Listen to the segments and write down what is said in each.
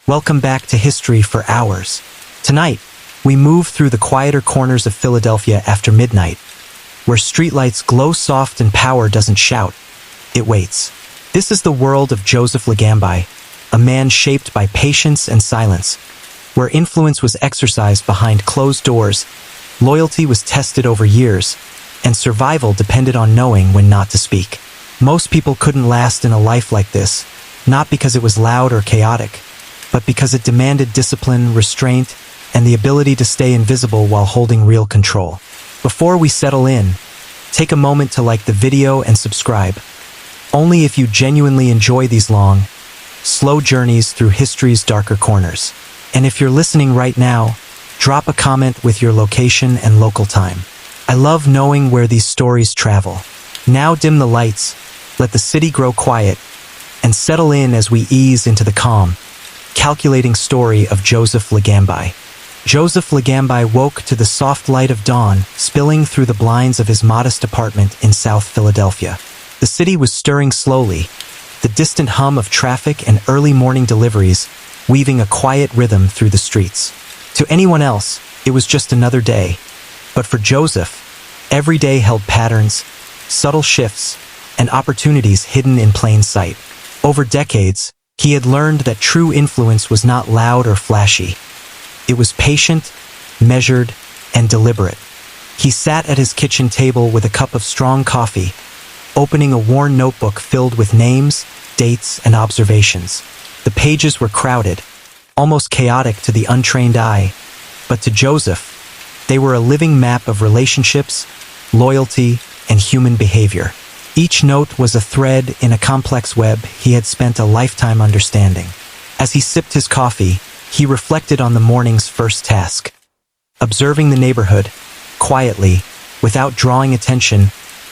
Welcome back to History for Hours. Tonight, we move through the quieter corners of Philadelphia after midnight, where streetlights glow soft and power doesn't shout, it waits. This is the world of Joseph Ligambi, a man shaped by patience and silence, where influence was exercised behind closed doors, loyalty was tested over years, and survival depended on knowing when not to speak. Most people couldn't last in a life like this, not because it was loud or chaotic, but because it demanded discipline, restraint, and the ability to stay invisible while holding real control. Before we settle in, take a moment to like the video and subscribe. Only if you genuinely enjoy these long, slow journeys through history's darker corners. And if you're listening right now, drop a comment with your location and local time. I love knowing where these stories travel. Now dim the lights, let the city grow quiet, and settle in as we ease into the calm, calculating story of Joseph Ligambi. Joseph Ligambi woke to the soft light of dawn spilling through the blinds of his modest apartment in South Philadelphia. The city was stirring slowly, the distant hum of traffic and early morning deliveries weaving a quiet rhythm through the streets. To anyone else, it was just another day. But for Joseph, every day held patterns, subtle shifts, and opportunities hidden in plain sight. Over decades, he had learned that true influence was not loud or flashy. It was patient, measured, and deliberate. He sat at his kitchen table with a cup of strong coffee, opening a worn notebook filled with names, dates, and observations. The pages were crowded, almost chaotic to the untrained eye, but to Joseph, they were a living map of relationships, loyalty, and human behavior. Each note was a thread in a complex web he had spent a lifetime understanding. As he sipped his coffee, he reflected on the morning's first task. Observing the neighborhood, quietly, without drawing attention,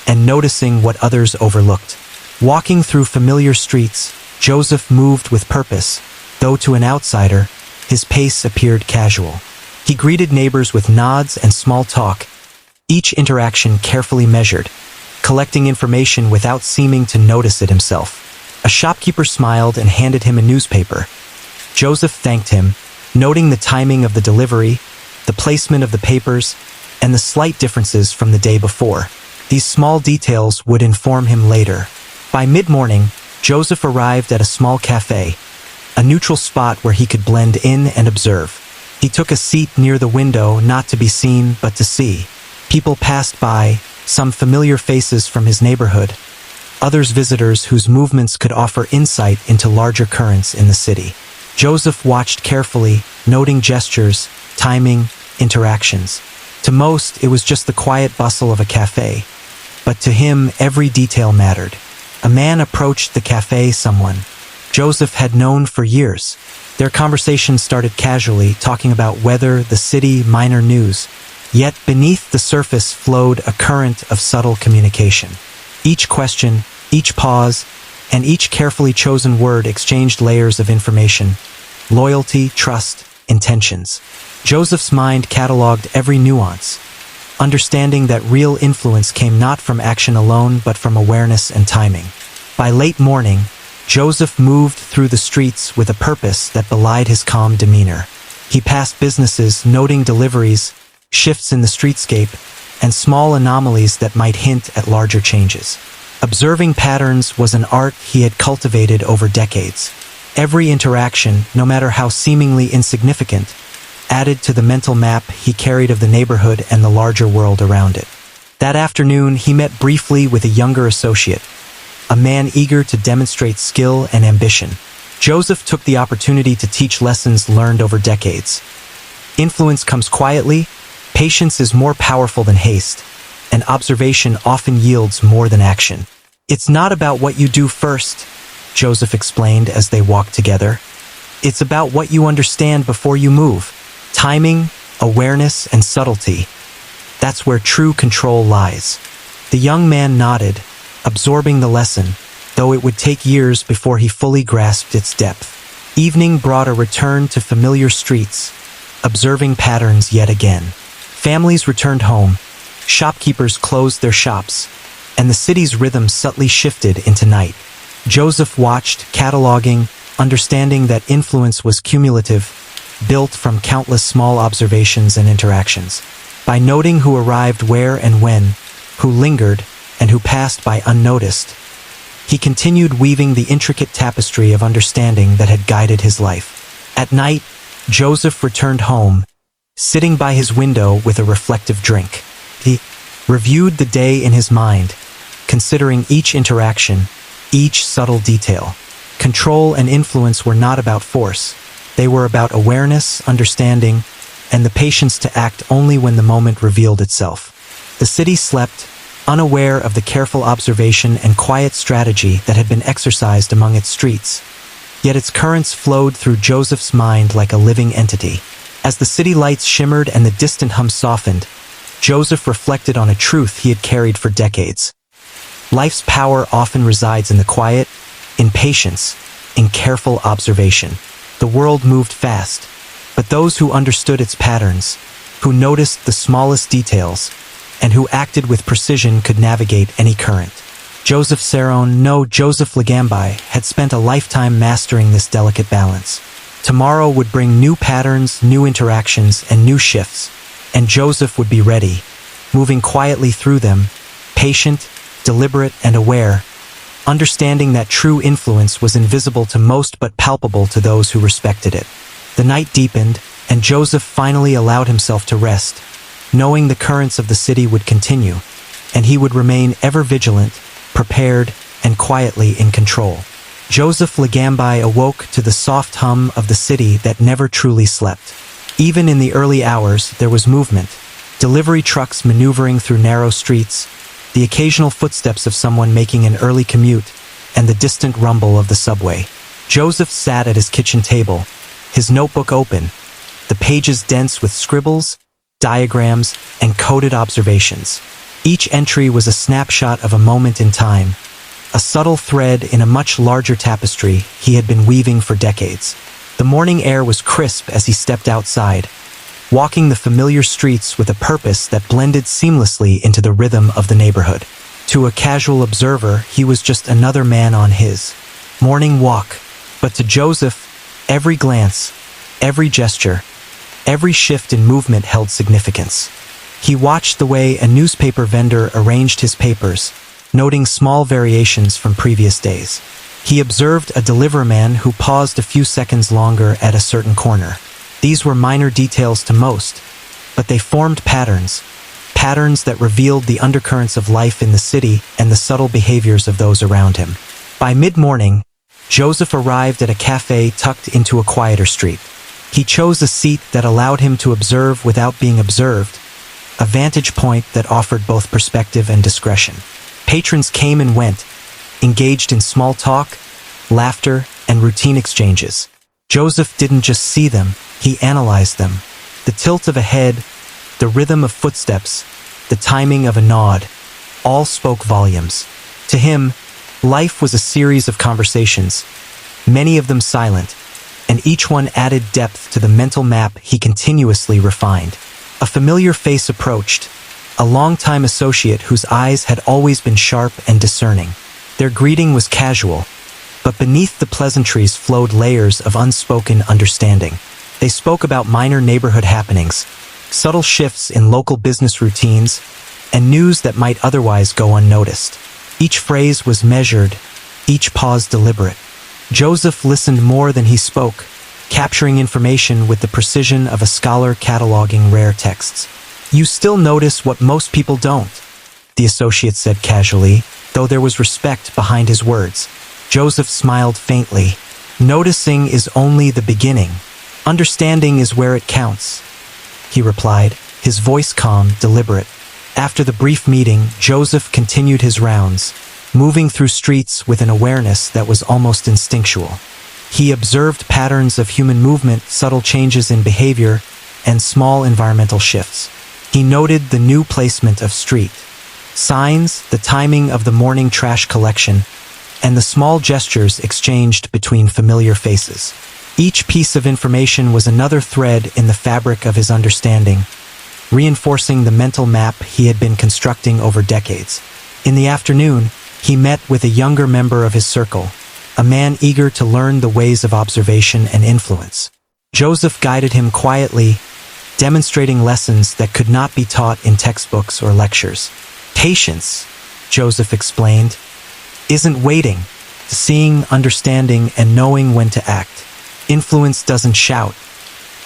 and noticing what others overlooked. Walking through familiar streets, Joseph moved with purpose, though to an outsider, his pace appeared casual. He greeted neighbors with nods and small talk, each interaction carefully measured, collecting information without seeming to notice it himself. A shopkeeper smiled and handed him a newspaper. Joseph thanked him, noting the timing of the delivery, the placement of the papers, and the slight differences from the day before. These small details would inform him later. By mid-morning, Joseph arrived at a small cafe, a neutral spot where he could blend in and observe. He took a seat near the window, not to be seen, but to see. People passed by, some familiar faces from his neighborhood, others visitors whose movements could offer insight into larger currents in the city. Joseph watched carefully, noting gestures, timing, interactions. To most, it was just the quiet bustle of a cafe. But to him, every detail mattered. A man approached the cafe someone Joseph had known for years. Their conversation started casually, talking about weather, the city, minor news. Yet beneath the surface flowed a current of subtle communication. Each question, each pause, and each carefully chosen word exchanged layers of information. Loyalty, trust, intentions. Joseph's mind cataloged every nuance, understanding that real influence came not from action alone but from awareness and timing. By late morning, Joseph moved through the streets with a purpose that belied his calm demeanor. He passed businesses, noting deliveries, shifts in the streetscape, and small anomalies that might hint at larger changes. Observing patterns was an art he had cultivated over decades. Every interaction, no matter how seemingly insignificant, added to the mental map he carried of the neighborhood and the larger world around it. That afternoon, he met briefly with a younger associate, a man eager to demonstrate skill and ambition. Joseph took the opportunity to teach lessons learned over decades. Influence comes quietly, patience is more powerful than haste, and observation often yields more than action. It's not about what you do first, Joseph explained as they walked together. It's about what you understand before you move. Timing, awareness, and subtlety. That's where true control lies. The young man nodded, absorbing the lesson, though it would take years before he fully grasped its depth. Evening brought a return to familiar streets, observing patterns yet again. Families returned home, shopkeepers closed their shops, and the city's rhythm subtly shifted into night. Joseph watched, cataloging, understanding that influence was cumulative, built from countless small observations and interactions. By noting who arrived where and when, who lingered, and who passed by unnoticed, he continued weaving the intricate tapestry of understanding that had guided his life. At night, Joseph returned home, sitting by his window with a reflective drink. He reviewed the day in his mind, considering each interaction, each subtle detail. Control and influence were not about force. They were about awareness, understanding, and the patience to act only when the moment revealed itself. The city slept, unaware of the careful observation and quiet strategy that had been exercised among its streets. Yet its currents flowed through Joseph's mind like a living entity. As the city lights shimmered and the distant hum softened, Joseph reflected on a truth he had carried for decades. Life's power often resides in the quiet, in patience, in careful observation. The world moved fast, but those who understood its patterns, who noticed the smallest details, and who acted with precision could navigate any current. Joseph Ligambi had spent a lifetime mastering this delicate balance. Tomorrow would bring new patterns, new interactions, and new shifts, and Joseph would be ready, moving quietly through them, patient, deliberate, and aware, understanding that true influence was invisible to most but palpable to those who respected it. The night deepened, and Joseph finally allowed himself to rest, knowing the currents of the city would continue, and he would remain ever vigilant, prepared, and quietly in control. Joseph Ligambi awoke to the soft hum of the city that never truly slept. Even in the early hours, there was movement, delivery trucks maneuvering through narrow streets, the occasional footsteps of someone making an early commute, and the distant rumble of the subway. Joseph sat at his kitchen table, his notebook open, the pages dense with scribbles, diagrams, and coded observations. Each entry was a snapshot of a moment in time, a subtle thread in a much larger tapestry he had been weaving for decades. The morning air was crisp as he stepped outside, walking the familiar streets with a purpose that blended seamlessly into the rhythm of the neighborhood. To a casual observer, he was just another man on his morning walk. But to Joseph, every glance, every gesture, every shift in movement held significance. He watched the way a newspaper vendor arranged his papers, noting small variations from previous days. He observed a deliverman who paused a few seconds longer at a certain corner. These were minor details to most, but they formed patterns that revealed the undercurrents of life in the city and the subtle behaviors of those around him. By mid-morning, Joseph arrived at a cafe tucked into a quieter street. He chose a seat that allowed him to observe without being observed, a vantage point that offered both perspective and discretion. Patrons came and went, engaged in small talk, laughter, and routine exchanges. Joseph didn't just see them, he analyzed them. The tilt of a head, the rhythm of footsteps, the timing of a nod, all spoke volumes. To him, life was a series of conversations, many of them silent, and each one added depth to the mental map he continuously refined. A familiar face approached, a longtime associate whose eyes had always been sharp and discerning. Their greeting was casual, but beneath the pleasantries flowed layers of unspoken understanding. They spoke about minor neighborhood happenings, subtle shifts in local business routines, and news that might otherwise go unnoticed. Each phrase was measured, each pause deliberate. Joseph listened more than he spoke, capturing information with the precision of a scholar cataloging rare texts. "You still notice what most people don't," the associate said casually, though there was respect behind his words. Joseph smiled faintly. "Noticing is only the beginning. Understanding is where it counts," he replied, his voice calm, deliberate. After the brief meeting, Joseph continued his rounds, moving through streets with an awareness that was almost instinctual. He observed patterns of human movement, subtle changes in behavior, and small environmental shifts. He noted the new placement of street signs, the timing of the morning trash collection, and the small gestures exchanged between familiar faces. Each piece of information was another thread in the fabric of his understanding, reinforcing the mental map he had been constructing over decades. In the afternoon, he met with a younger member of his circle, a man eager to learn the ways of observation and influence. Joseph guided him quietly, demonstrating lessons that could not be taught in textbooks or lectures. Patience, Joseph explained, isn't waiting, seeing, understanding, and knowing when to act. Influence doesn't shout,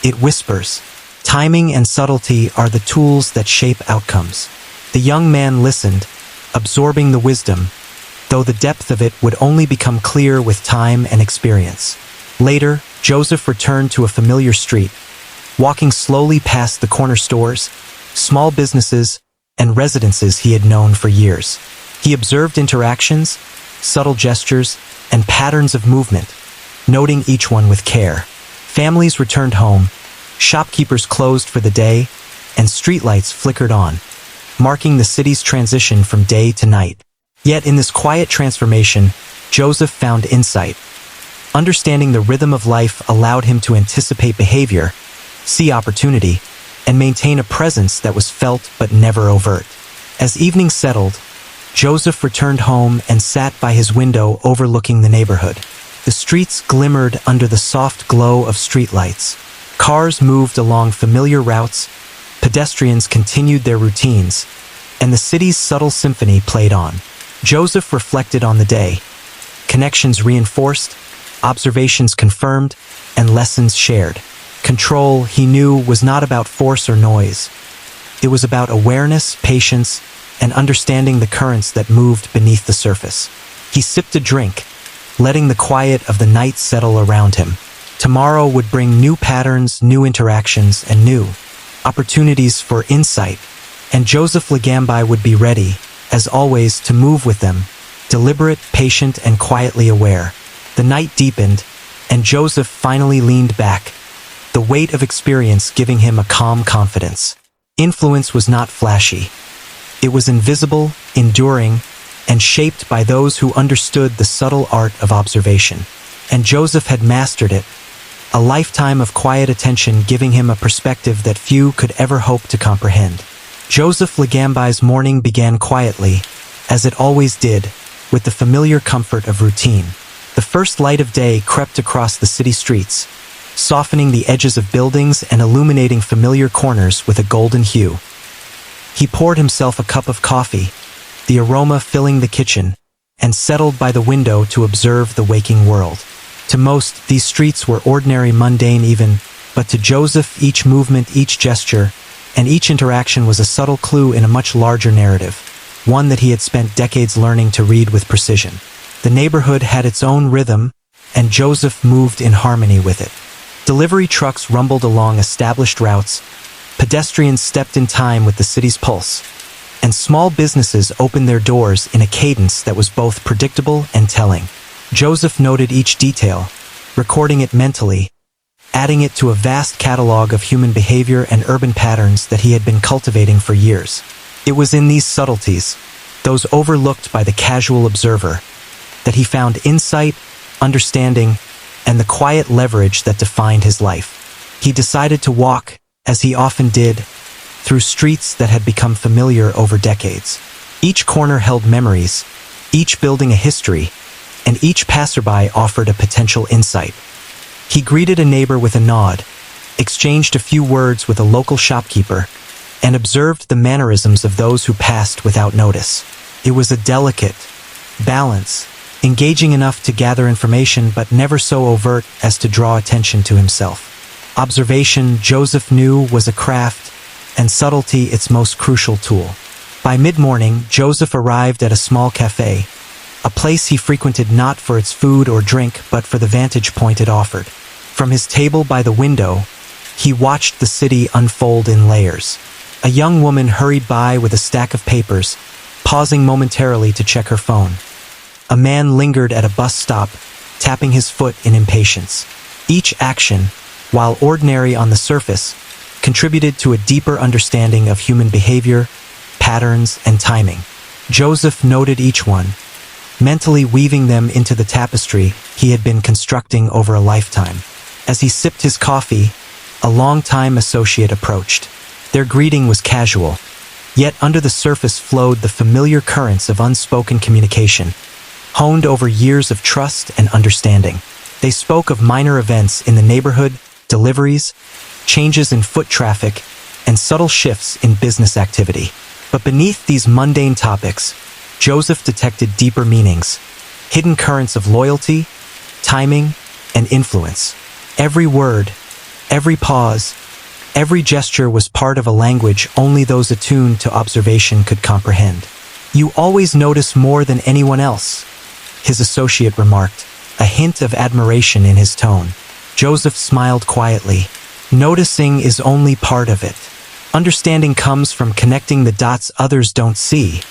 it whispers. Timing and subtlety are the tools that shape outcomes. The young man listened, absorbing the wisdom, though the depth of it would only become clear with time and experience. Later, Joseph returned to a familiar street, walking slowly past the corner stores, small businesses, and residences he had known for years. He observed interactions, subtle gestures, and patterns of movement, noting each one with care. Families returned home, shopkeepers closed for the day, and streetlights flickered on, marking the city's transition from day to night. Yet in this quiet transformation, Joseph found insight. Understanding the rhythm of life allowed him to anticipate behavior, see opportunity, and maintain a presence that was felt but never overt. As evening settled, Joseph returned home and sat by his window overlooking the neighborhood. The streets glimmered under the soft glow of streetlights. Cars moved along familiar routes, pedestrians continued their routines, and the city's subtle symphony played on. Joseph reflected on the day. Connections reinforced, observations confirmed, and lessons shared. Control, he knew, was not about force or noise. It was about awareness, patience, and understanding the currents that moved beneath the surface. He sipped a drink, letting the quiet of the night settle around him. Tomorrow would bring new patterns, new interactions, and new opportunities for insight, and Joseph Ligambi would be ready, as always, to move with them, deliberate, patient, and quietly aware. The night deepened, and Joseph finally leaned back, the weight of experience giving him a calm confidence. Influence was not flashy. It was invisible, enduring, and shaped by those who understood the subtle art of observation. And Joseph had mastered it, a lifetime of quiet attention giving him a perspective that few could ever hope to comprehend. Joseph Ligambi's morning began quietly, as it always did, with the familiar comfort of routine. The first light of day crept across the city streets, softening the edges of buildings and illuminating familiar corners with a golden hue. He poured himself a cup of coffee, the aroma filling the kitchen, and settled by the window to observe the waking world. To most, these streets were ordinary, mundane even, but to Joseph, each movement, each gesture, and each interaction was a subtle clue in a much larger narrative, one that he had spent decades learning to read with precision. The neighborhood had its own rhythm, and Joseph moved in harmony with it. Delivery trucks rumbled along established routes, pedestrians stepped in time with the city's pulse, and small businesses opened their doors in a cadence that was both predictable and telling. Joseph noted each detail, recording it mentally, adding it to a vast catalog of human behavior and urban patterns that he had been cultivating for years. It was in these subtleties, those overlooked by the casual observer, that he found insight, understanding, and the quiet leverage that defined his life. He decided to walk, as he often did, through streets that had become familiar over decades. Each corner held memories, each building a history, and each passerby offered a potential insight. He greeted a neighbor with a nod, exchanged a few words with a local shopkeeper, and observed the mannerisms of those who passed without notice. It was a delicate balance, engaging enough to gather information but never so overt as to draw attention to himself. Observation, Joseph knew, was a craft, and subtlety its most crucial tool. By mid-morning, Joseph arrived at a small cafe, a place he frequented not for its food or drink but for the vantage point it offered. From his table by the window, he watched the city unfold in layers. A young woman hurried by with a stack of papers, pausing momentarily to check her phone. A man lingered at a bus stop, tapping his foot in impatience. Each action, while ordinary on the surface, contributed to a deeper understanding of human behavior, patterns, and timing. Joseph noted each one, mentally weaving them into the tapestry he had been constructing over a lifetime. As he sipped his coffee, a long-time associate approached. Their greeting was casual, yet under the surface flowed the familiar currents of unspoken communication, honed over years of trust and understanding. They spoke of minor events in the neighborhood, deliveries, changes in foot traffic, and subtle shifts in business activity. But beneath these mundane topics, Joseph detected deeper meanings, hidden currents of loyalty, timing, and influence. Every word, every pause, every gesture was part of a language only those attuned to observation could comprehend. "You always notice more than anyone else," his associate remarked, a hint of admiration in his tone. Joseph smiled quietly. "Noticing is only part of it. Understanding comes from connecting the dots others don't see,"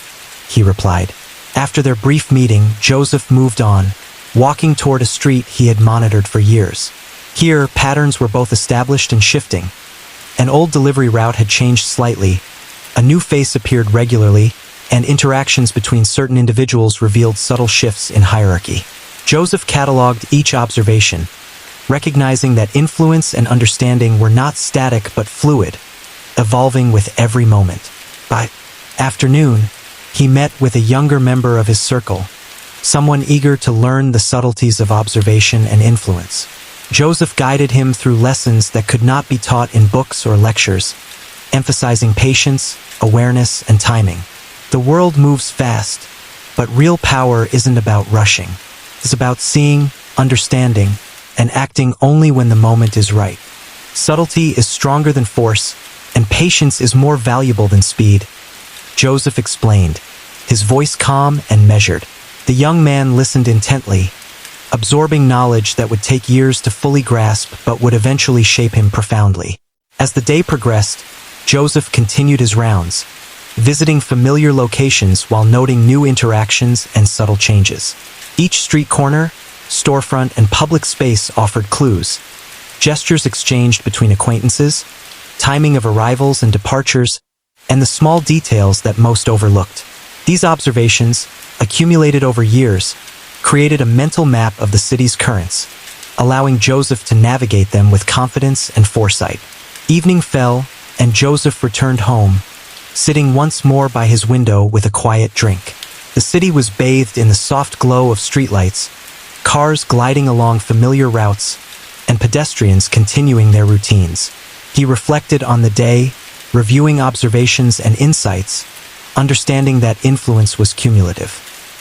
he replied. After their brief meeting, Joseph moved on, walking toward a street he had monitored for years. Here, patterns were both established and shifting. An old delivery route had changed slightly, a new face appeared regularly, and interactions between certain individuals revealed subtle shifts in hierarchy. Joseph catalogued each observation, recognizing that influence and understanding were not static but fluid, evolving with every moment. By afternoon, he met with a younger member of his circle, someone eager to learn the subtleties of observation and influence. Joseph guided him through lessons that could not be taught in books or lectures, emphasizing patience, awareness, and timing. The world moves fast, but real power isn't about rushing. It's about seeing, understanding, and acting only when the moment is right. Subtlety is stronger than force, and patience is more valuable than speed, Joseph explained, his voice calm and measured. The young man listened intently, absorbing knowledge that would take years to fully grasp but would eventually shape him profoundly. As the day progressed, Joseph continued his rounds, visiting familiar locations while noting new interactions and subtle changes. Each street corner, storefront, and public space offered clues, gestures exchanged between acquaintances, timing of arrivals and departures, and the small details that most overlooked. These observations, accumulated over years, created a mental map of the city's currents, allowing Joseph to navigate them with confidence and foresight. Evening fell, and Joseph returned home, sitting once more by his window with a quiet drink. The city was bathed in the soft glow of streetlights, cars gliding along familiar routes, and pedestrians continuing their routines. He reflected on the day, reviewing observations and insights, understanding that influence was cumulative.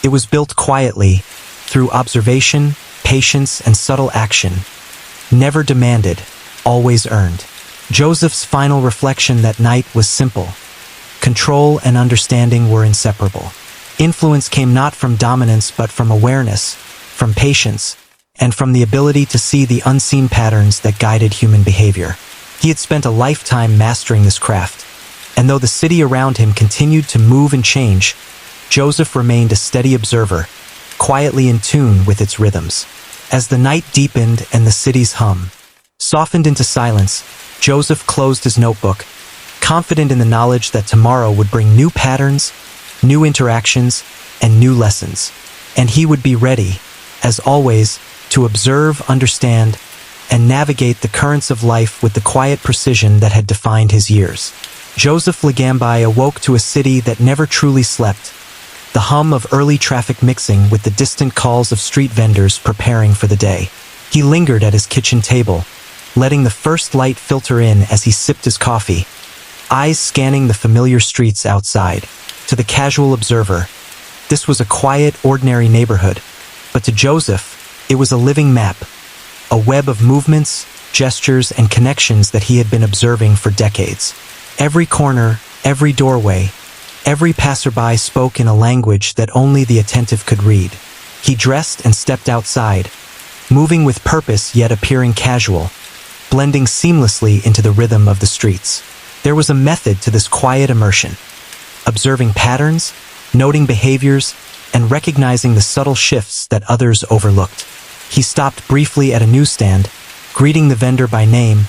It was built quietly, through observation, patience, and subtle action, never demanded, always earned. Joseph's final reflection that night was simple. Control and understanding were inseparable. Influence came not from dominance but from awareness, from patience, and from the ability to see the unseen patterns that guided human behavior. He had spent a lifetime mastering this craft, and though the city around him continued to move and change, Joseph remained a steady observer, quietly in tune with its rhythms. As the night deepened and the city's hum softened into silence, Joseph closed his notebook, confident in the knowledge that tomorrow would bring new patterns, new interactions, and new lessons. And he would be ready, as always, to observe, understand, and navigate the currents of life with the quiet precision that had defined his years. Joseph Ligambi awoke to a city that never truly slept, the hum of early traffic mixing with the distant calls of street vendors preparing for the day. He lingered at his kitchen table, letting the first light filter in as he sipped his coffee, eyes scanning the familiar streets outside. To the casual observer, this was a quiet, ordinary neighborhood, but to Joseph, it was a living map, a web of movements, gestures, and connections that he had been observing for decades. Every corner, every doorway, every passerby spoke in a language that only the attentive could read. He dressed and stepped outside, moving with purpose yet appearing casual, blending seamlessly into the rhythm of the streets. There was a method to this quiet immersion, observing patterns, noting behaviors, and recognizing the subtle shifts that others overlooked. He stopped briefly at a newsstand, greeting the vendor by name,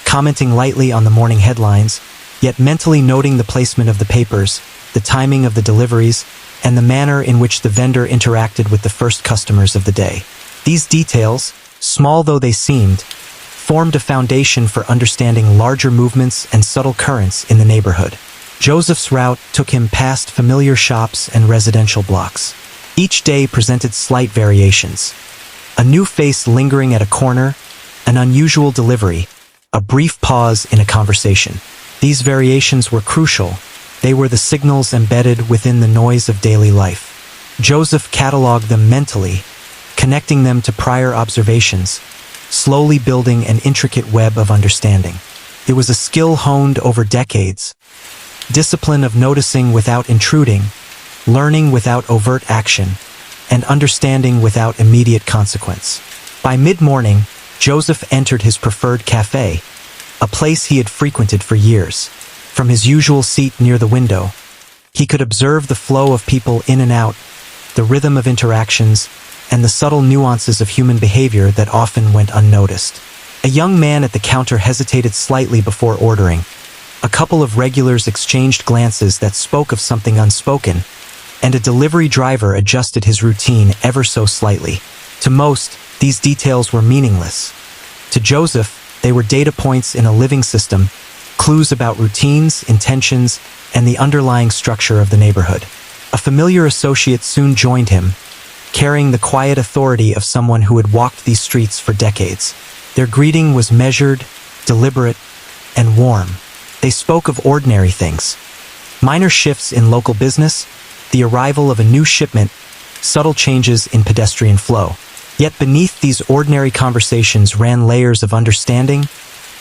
commenting lightly on the morning headlines, yet mentally noting the placement of the papers, the timing of the deliveries, and the manner in which the vendor interacted with the first customers of the day. These details, small though they seemed, formed a foundation for understanding larger movements and subtle currents in the neighborhood. Joseph's route took him past familiar shops and residential blocks. Each day presented slight variations. A new face lingering at a corner, an unusual delivery, a brief pause in a conversation. These variations were crucial. They were the signals embedded within the noise of daily life. Joseph cataloged them mentally, connecting them to prior observations, slowly building an intricate web of understanding. It was a skill honed over decades. Discipline of noticing without intruding, learning without overt action, and understanding without immediate consequence. By mid-morning, Joseph entered his preferred cafe, a place he had frequented for years. From his usual seat near the window, he could observe the flow of people in and out, the rhythm of interactions, and the subtle nuances of human behavior that often went unnoticed. A young man at the counter hesitated slightly before ordering. A couple of regulars exchanged glances that spoke of something unspoken, and a delivery driver adjusted his routine ever so slightly. To most, these details were meaningless. To Joseph, they were data points in a living system, clues about routines, intentions, and the underlying structure of the neighborhood. A familiar associate soon joined him, carrying the quiet authority of someone who had walked these streets for decades. Their greeting was measured, deliberate, and warm. They spoke of ordinary things. Minor shifts in local business, the arrival of a new shipment, subtle changes in pedestrian flow. Yet beneath these ordinary conversations ran layers of understanding,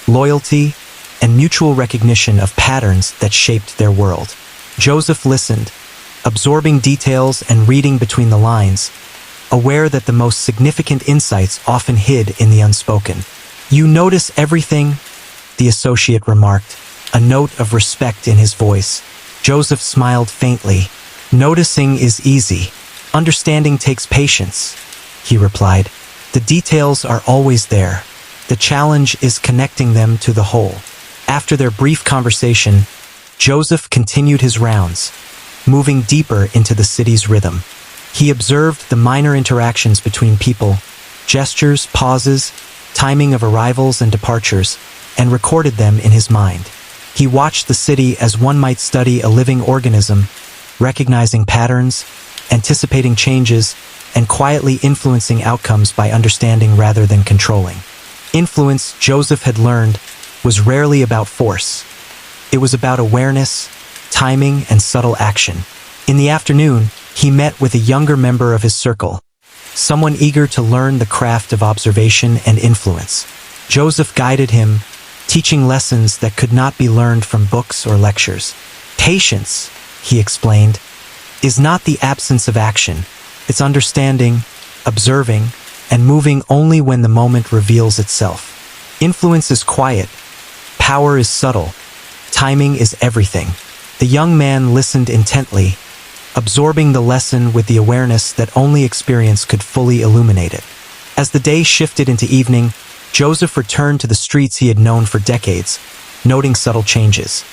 loyalty, and mutual recognition of patterns that shaped their world. Joseph listened, absorbing details and reading between the lines, aware that the most significant insights often hid in the unspoken. "You notice everything," the associate remarked, a note of respect in his voice. Joseph smiled faintly. "Noticing is easy. Understanding takes patience," he replied. "The details are always there. The challenge is connecting them to the whole." After their brief conversation, Joseph continued his rounds, moving deeper into the city's rhythm. He observed the minor interactions between people, gestures, pauses, timing of arrivals and departures, and recorded them in his mind. He watched the city as one might study a living organism, recognizing patterns, anticipating changes, and quietly influencing outcomes by understanding rather than controlling. Influence, Joseph had learned, was rarely about force. It was about awareness, timing, and subtle action. In the afternoon, he met with a younger member of his circle, someone eager to learn the craft of observation and influence. Joseph guided him, teaching lessons that could not be learned from books or lectures. "Patience," he explained, "is not the absence of action. It's understanding, observing, and moving only when the moment reveals itself. Influence is quiet. Power is subtle. Timing is everything." The young man listened intently, absorbing the lesson with the awareness that only experience could fully illuminate it. As the day shifted into evening, Joseph returned to the streets he had known for decades, noting subtle changes.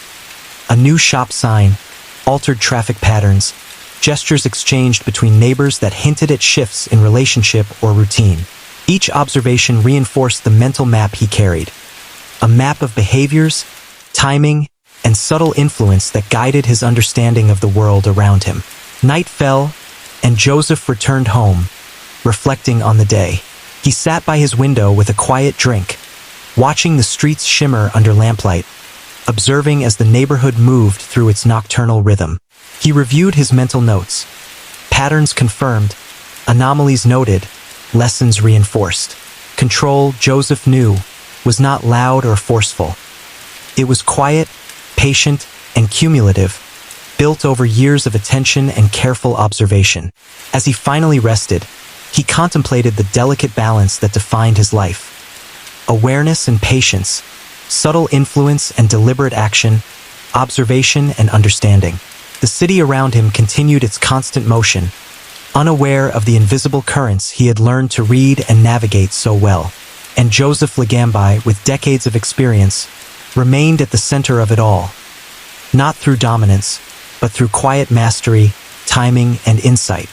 A new shop sign, altered traffic patterns, gestures exchanged between neighbors that hinted at shifts in relationship or routine. Each observation reinforced the mental map he carried, a map of behaviors, timing, and subtle influence that guided his understanding of the world around him. Night fell, and Joseph returned home, reflecting on the day. He sat by his window with a quiet drink, watching the streets shimmer under lamplight, observing as the neighborhood moved through its nocturnal rhythm. He reviewed his mental notes. Patterns confirmed, anomalies noted, lessons reinforced. Control, Joseph knew, was not loud or forceful. It was quiet, patient, and cumulative, built over years of attention and careful observation. As he finally rested, he contemplated the delicate balance that defined his life. Awareness and patience, subtle influence and deliberate action, observation and understanding. The city around him continued its constant motion, unaware of the invisible currents he had learned to read and navigate so well. And Joseph Ligambi, with decades of experience, remained at the center of it all. Not through dominance, but through quiet mastery, timing, and insight.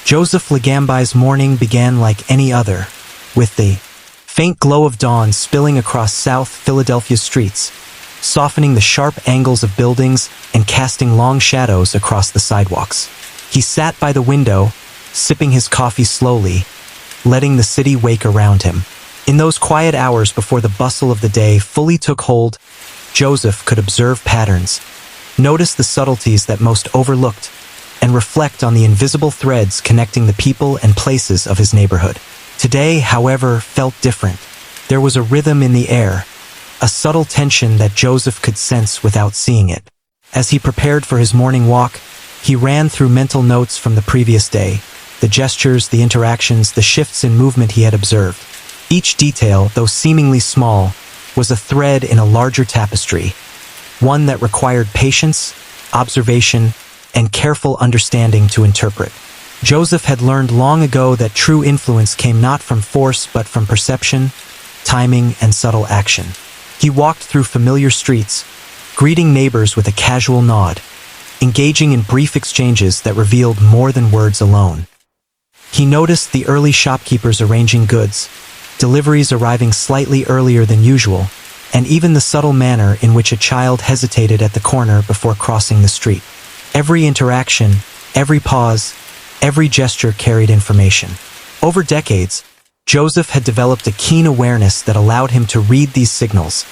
Joseph Ligambi's morning began like any other, with the faint glow of dawn spilling across South Philadelphia streets, softening the sharp angles of buildings and casting long shadows across the sidewalks. He sat by the window, sipping his coffee slowly, letting the city wake around him. In those quiet hours before the bustle of the day fully took hold, Joseph could observe patterns, notice the subtleties that most overlooked, and reflect on the invisible threads connecting the people and places of his neighborhood. Today, however, felt different. There was a rhythm in the air, a subtle tension that Joseph could sense without seeing it. As he prepared for his morning walk, he ran through mental notes from the previous day, the gestures, the interactions, the shifts in movement he had observed. Each detail, though seemingly small, was a thread in a larger tapestry, one that required patience, observation, and careful understanding to interpret. Joseph had learned long ago that true influence came not from force but from perception, timing, and subtle action. He walked through familiar streets, greeting neighbors with a casual nod, engaging in brief exchanges that revealed more than words alone. He noticed the early shopkeepers arranging goods, deliveries arriving slightly earlier than usual, and even the subtle manner in which a child hesitated at the corner before crossing the street. Every interaction, every pause, every gesture carried information. Over decades, Joseph had developed a keen awareness that allowed him to read these signals,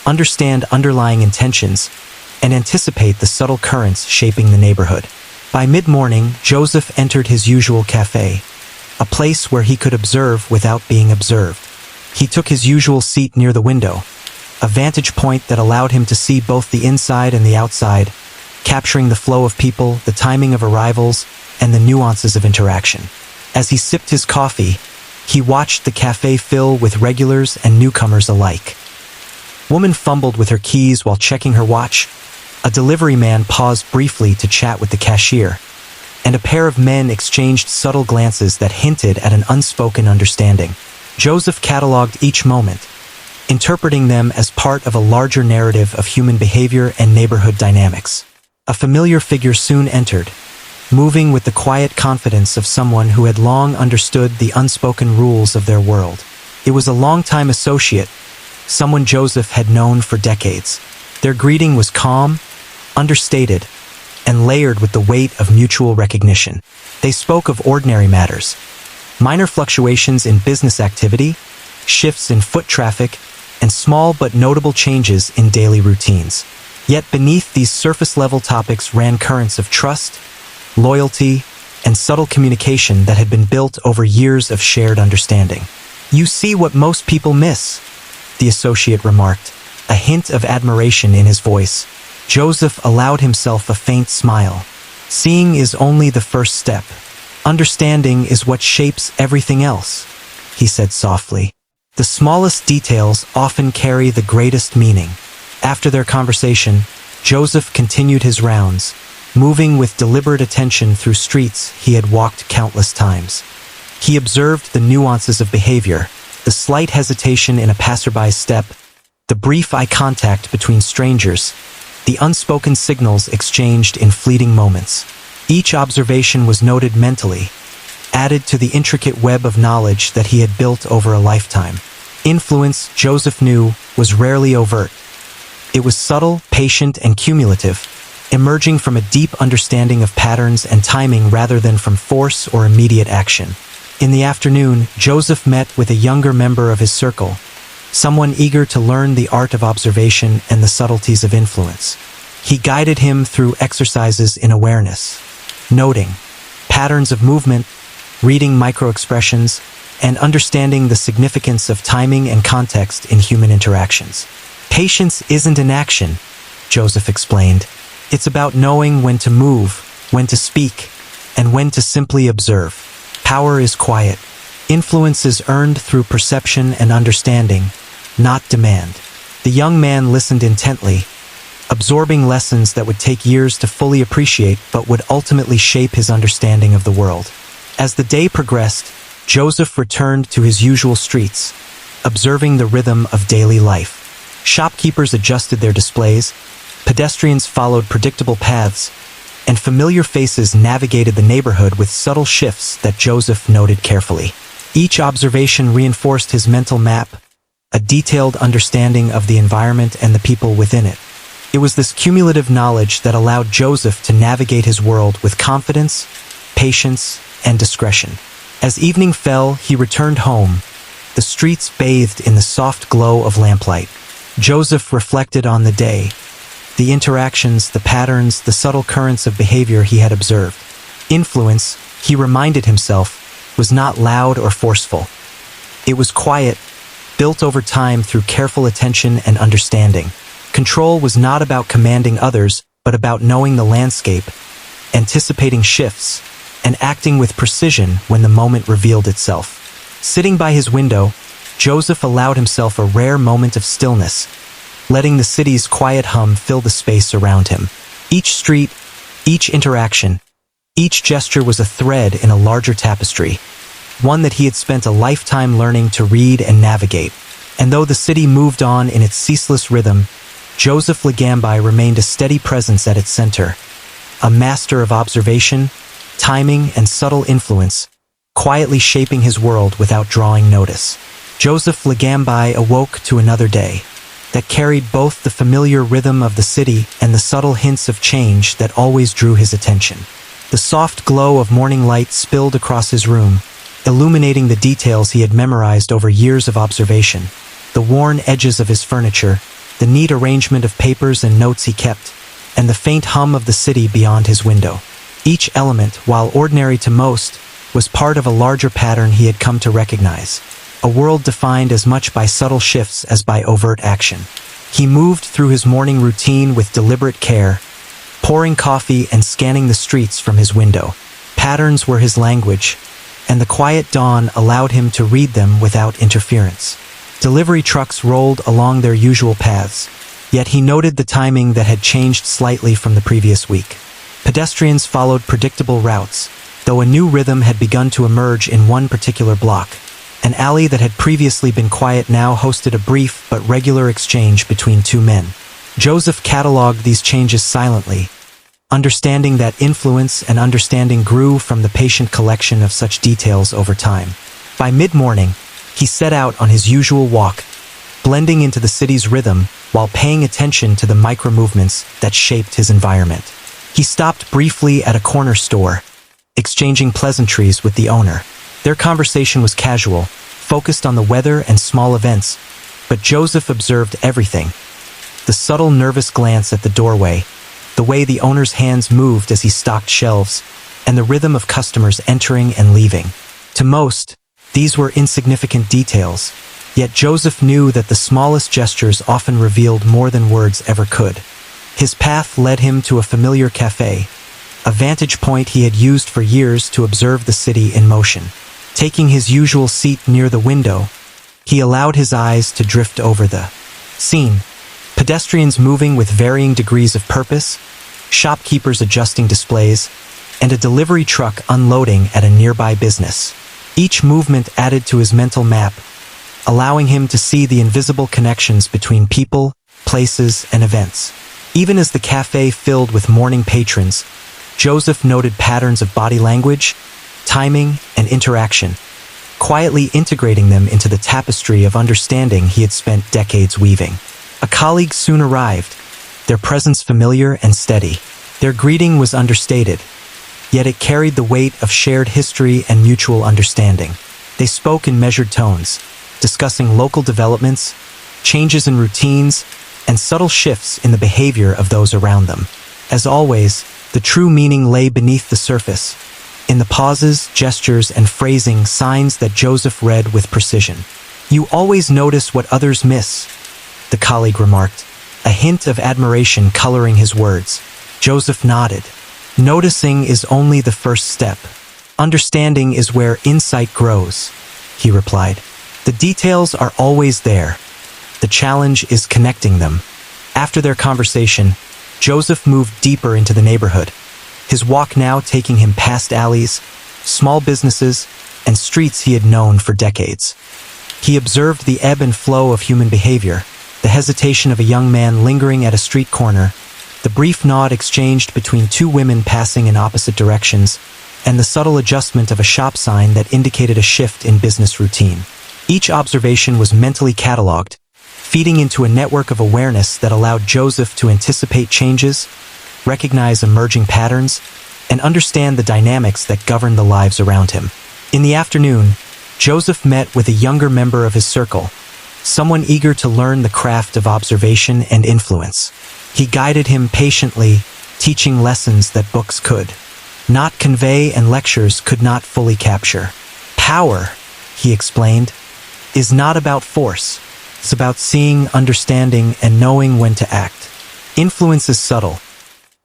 understand underlying intentions, and anticipate the subtle currents shaping the neighborhood. By mid-morning, Joseph entered his usual cafe, a place where he could observe without being observed. He took his usual seat near the window, a vantage point that allowed him to see both the inside and the outside, capturing the flow of people, the timing of arrivals, and the nuances of interaction. As he sipped his coffee, he watched the cafe fill with regulars and newcomers alike. Woman fumbled with her keys while checking her watch. A delivery man paused briefly to chat with the cashier, and a pair of men exchanged subtle glances that hinted at an unspoken understanding. Joseph cataloged each moment, interpreting them as part of a larger narrative of human behavior and neighborhood dynamics. A familiar figure soon entered, moving with the quiet confidence of someone who had long understood the unspoken rules of their world. It was a longtime associate, someone Joseph had known for decades. Their greeting was calm, understated, and layered with the weight of mutual recognition. They spoke of ordinary matters, minor fluctuations in business activity, shifts in foot traffic, and small but notable changes in daily routines. Yet beneath these surface-level topics ran currents of trust, loyalty, and subtle communication that had been built over years of shared understanding. "You see what most people miss," the associate remarked, a hint of admiration in his voice. Joseph allowed himself a faint smile. "Seeing is only the first step. Understanding is what shapes everything else," he said softly. The smallest details often carry the greatest meaning. After their conversation, Joseph continued his rounds, moving with deliberate attention through streets he had walked countless times. He observed the nuances of behavior, the slight hesitation in a passerby's step, the brief eye contact between strangers, the unspoken signals exchanged in fleeting moments. Each observation was noted mentally, added to the intricate web of knowledge that he had built over a lifetime. Influence, Joseph knew, was rarely overt. It was subtle, patient, and cumulative, emerging from a deep understanding of patterns and timing rather than from force or immediate action. In the afternoon, Joseph met with a younger member of his circle, someone eager to learn the art of observation and the subtleties of influence. He guided him through exercises in awareness, noting patterns of movement, reading microexpressions, and understanding the significance of timing and context in human interactions. "Patience isn't an action," Joseph explained. "It's about knowing when to move, when to speak, and when to simply observe. Power is quiet. Influence is earned through perception and understanding, not demand." The young man listened intently, absorbing lessons that would take years to fully appreciate but would ultimately shape his understanding of the world. As the day progressed, Joseph returned to his usual streets, observing the rhythm of daily life. Shopkeepers adjusted their displays, pedestrians followed predictable paths, and familiar faces navigated the neighborhood with subtle shifts that Joseph noted carefully. Each observation reinforced his mental map, a detailed understanding of the environment and the people within it. It was this cumulative knowledge that allowed Joseph to navigate his world with confidence, patience, and discretion. As evening fell, he returned home, the streets bathed in the soft glow of lamplight. Joseph reflected on the day, the interactions, the patterns, the subtle currents of behavior he had observed. Influence, he reminded himself, was not loud or forceful. It was quiet, built over time through careful attention and understanding. Control was not about commanding others, but about knowing the landscape, anticipating shifts, and acting with precision when the moment revealed itself. Sitting by his window, Joseph allowed himself a rare moment of stillness, letting the city's quiet hum fill the space around him. Each street, each interaction, each gesture was a thread in a larger tapestry, one that he had spent a lifetime learning to read and navigate. And though the city moved on in its ceaseless rhythm, Joseph Ligambi remained a steady presence at its center, a master of observation, timing, and subtle influence, quietly shaping his world without drawing notice. Joseph Ligambi awoke to another day that carried both the familiar rhythm of the city and the subtle hints of change that always drew his attention. The soft glow of morning light spilled across his room, illuminating the details he had memorized over years of observation, the worn edges of his furniture, the neat arrangement of papers and notes he kept, and the faint hum of the city beyond his window. Each element, while ordinary to most, was part of a larger pattern he had come to recognize, a world defined as much by subtle shifts as by overt action. He moved through his morning routine with deliberate care, pouring coffee and scanning the streets from his window. Patterns were his language, and the quiet dawn allowed him to read them without interference. Delivery trucks rolled along their usual paths, yet he noted the timing that had changed slightly from the previous week. Pedestrians followed predictable routes, though a new rhythm had begun to emerge in one particular block. An alley that had previously been quiet now hosted a brief but regular exchange between two men. Joseph cataloged these changes silently, understanding that influence and understanding grew from the patient collection of such details over time. By mid-morning, he set out on his usual walk, blending into the city's rhythm while paying attention to the micro-movements that shaped his environment. He stopped briefly at a corner store, exchanging pleasantries with the owner. Their conversation was casual, focused on the weather and small events, but Joseph observed everything. The subtle nervous glance at the doorway, the way the owner's hands moved as he stocked shelves, and the rhythm of customers entering and leaving. To most, these were insignificant details, yet Joseph knew that the smallest gestures often revealed more than words ever could. His path led him to a familiar cafe, a vantage point he had used for years to observe the city in motion. Taking his usual seat near the window, he allowed his eyes to drift over the scene. Pedestrians moving with varying degrees of purpose, shopkeepers adjusting displays, and a delivery truck unloading at a nearby business. Each movement added to his mental map, allowing him to see the invisible connections between people, places, and events. Even as the cafe filled with morning patrons, Joseph noted patterns of body language, timing, and interaction, quietly integrating them into the tapestry of understanding he had spent decades weaving. A colleague soon arrived, their presence familiar and steady. Their greeting was understated, yet it carried the weight of shared history and mutual understanding. They spoke in measured tones, discussing local developments, changes in routines, and subtle shifts in the behavior of those around them. As always, the true meaning lay beneath the surface, in the pauses, gestures, and phrasing, signs that Joseph read with precision. "You always notice what others miss," the colleague remarked, a hint of admiration coloring his words. Joseph nodded. "Noticing is only the first step. Understanding is where insight grows," he replied. "The details are always there. The challenge is connecting them." After their conversation, Joseph moved deeper into the neighborhood, his walk now taking him past alleys, small businesses, and streets he had known for decades. He observed the ebb and flow of human behavior, the hesitation of a young man lingering at a street corner, the brief nod exchanged between two women passing in opposite directions, and the subtle adjustment of a shop sign that indicated a shift in business routine. Each observation was mentally catalogued, feeding into a network of awareness that allowed Joseph to anticipate changes, recognize emerging patterns, and understand the dynamics that govern the lives around him. In the afternoon, Joseph met with a younger member of his circle, someone eager to learn the craft of observation and influence. He guided him patiently, teaching lessons that books could not convey and lectures could not fully capture. Power, he explained, is not about force. It's about seeing, understanding, and knowing when to act. Influence is subtle.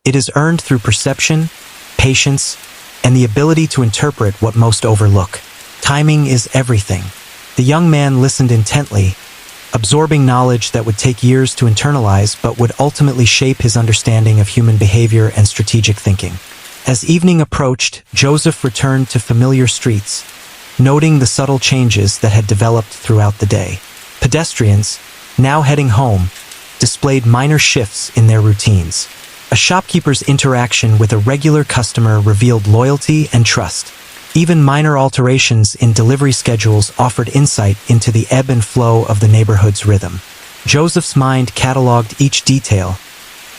It is earned through perception, patience, and the ability to interpret what most overlook. Timing is everything. The young man listened intently, absorbing knowledge that would take years to internalize but would ultimately shape his understanding of human behavior and strategic thinking. As evening approached, Joseph returned to familiar streets, noting the subtle changes that had developed throughout the day. Pedestrians, now heading home, displayed minor shifts in their routines. A shopkeeper's interaction with a regular customer revealed loyalty and trust. Even minor alterations in delivery schedules offered insight into the ebb and flow of the neighborhood's rhythm. Joseph's mind cataloged each detail,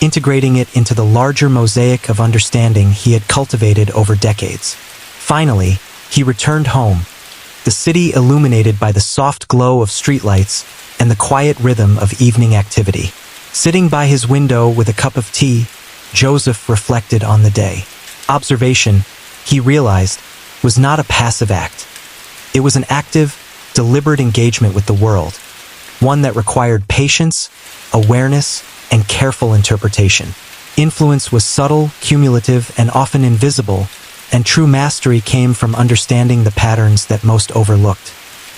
integrating it into the larger mosaic of understanding he had cultivated over decades. Finally, he returned home, the city illuminated by the soft glow of streetlights and the quiet rhythm of evening activity. Sitting by his window with a cup of tea, Joseph reflected on the day. Observation, he realized, was not a passive act. It was an active, deliberate engagement with the world, one that required patience, awareness, and careful interpretation. Influence was subtle, cumulative, and often invisible, and true mastery came from understanding the patterns that most overlooked.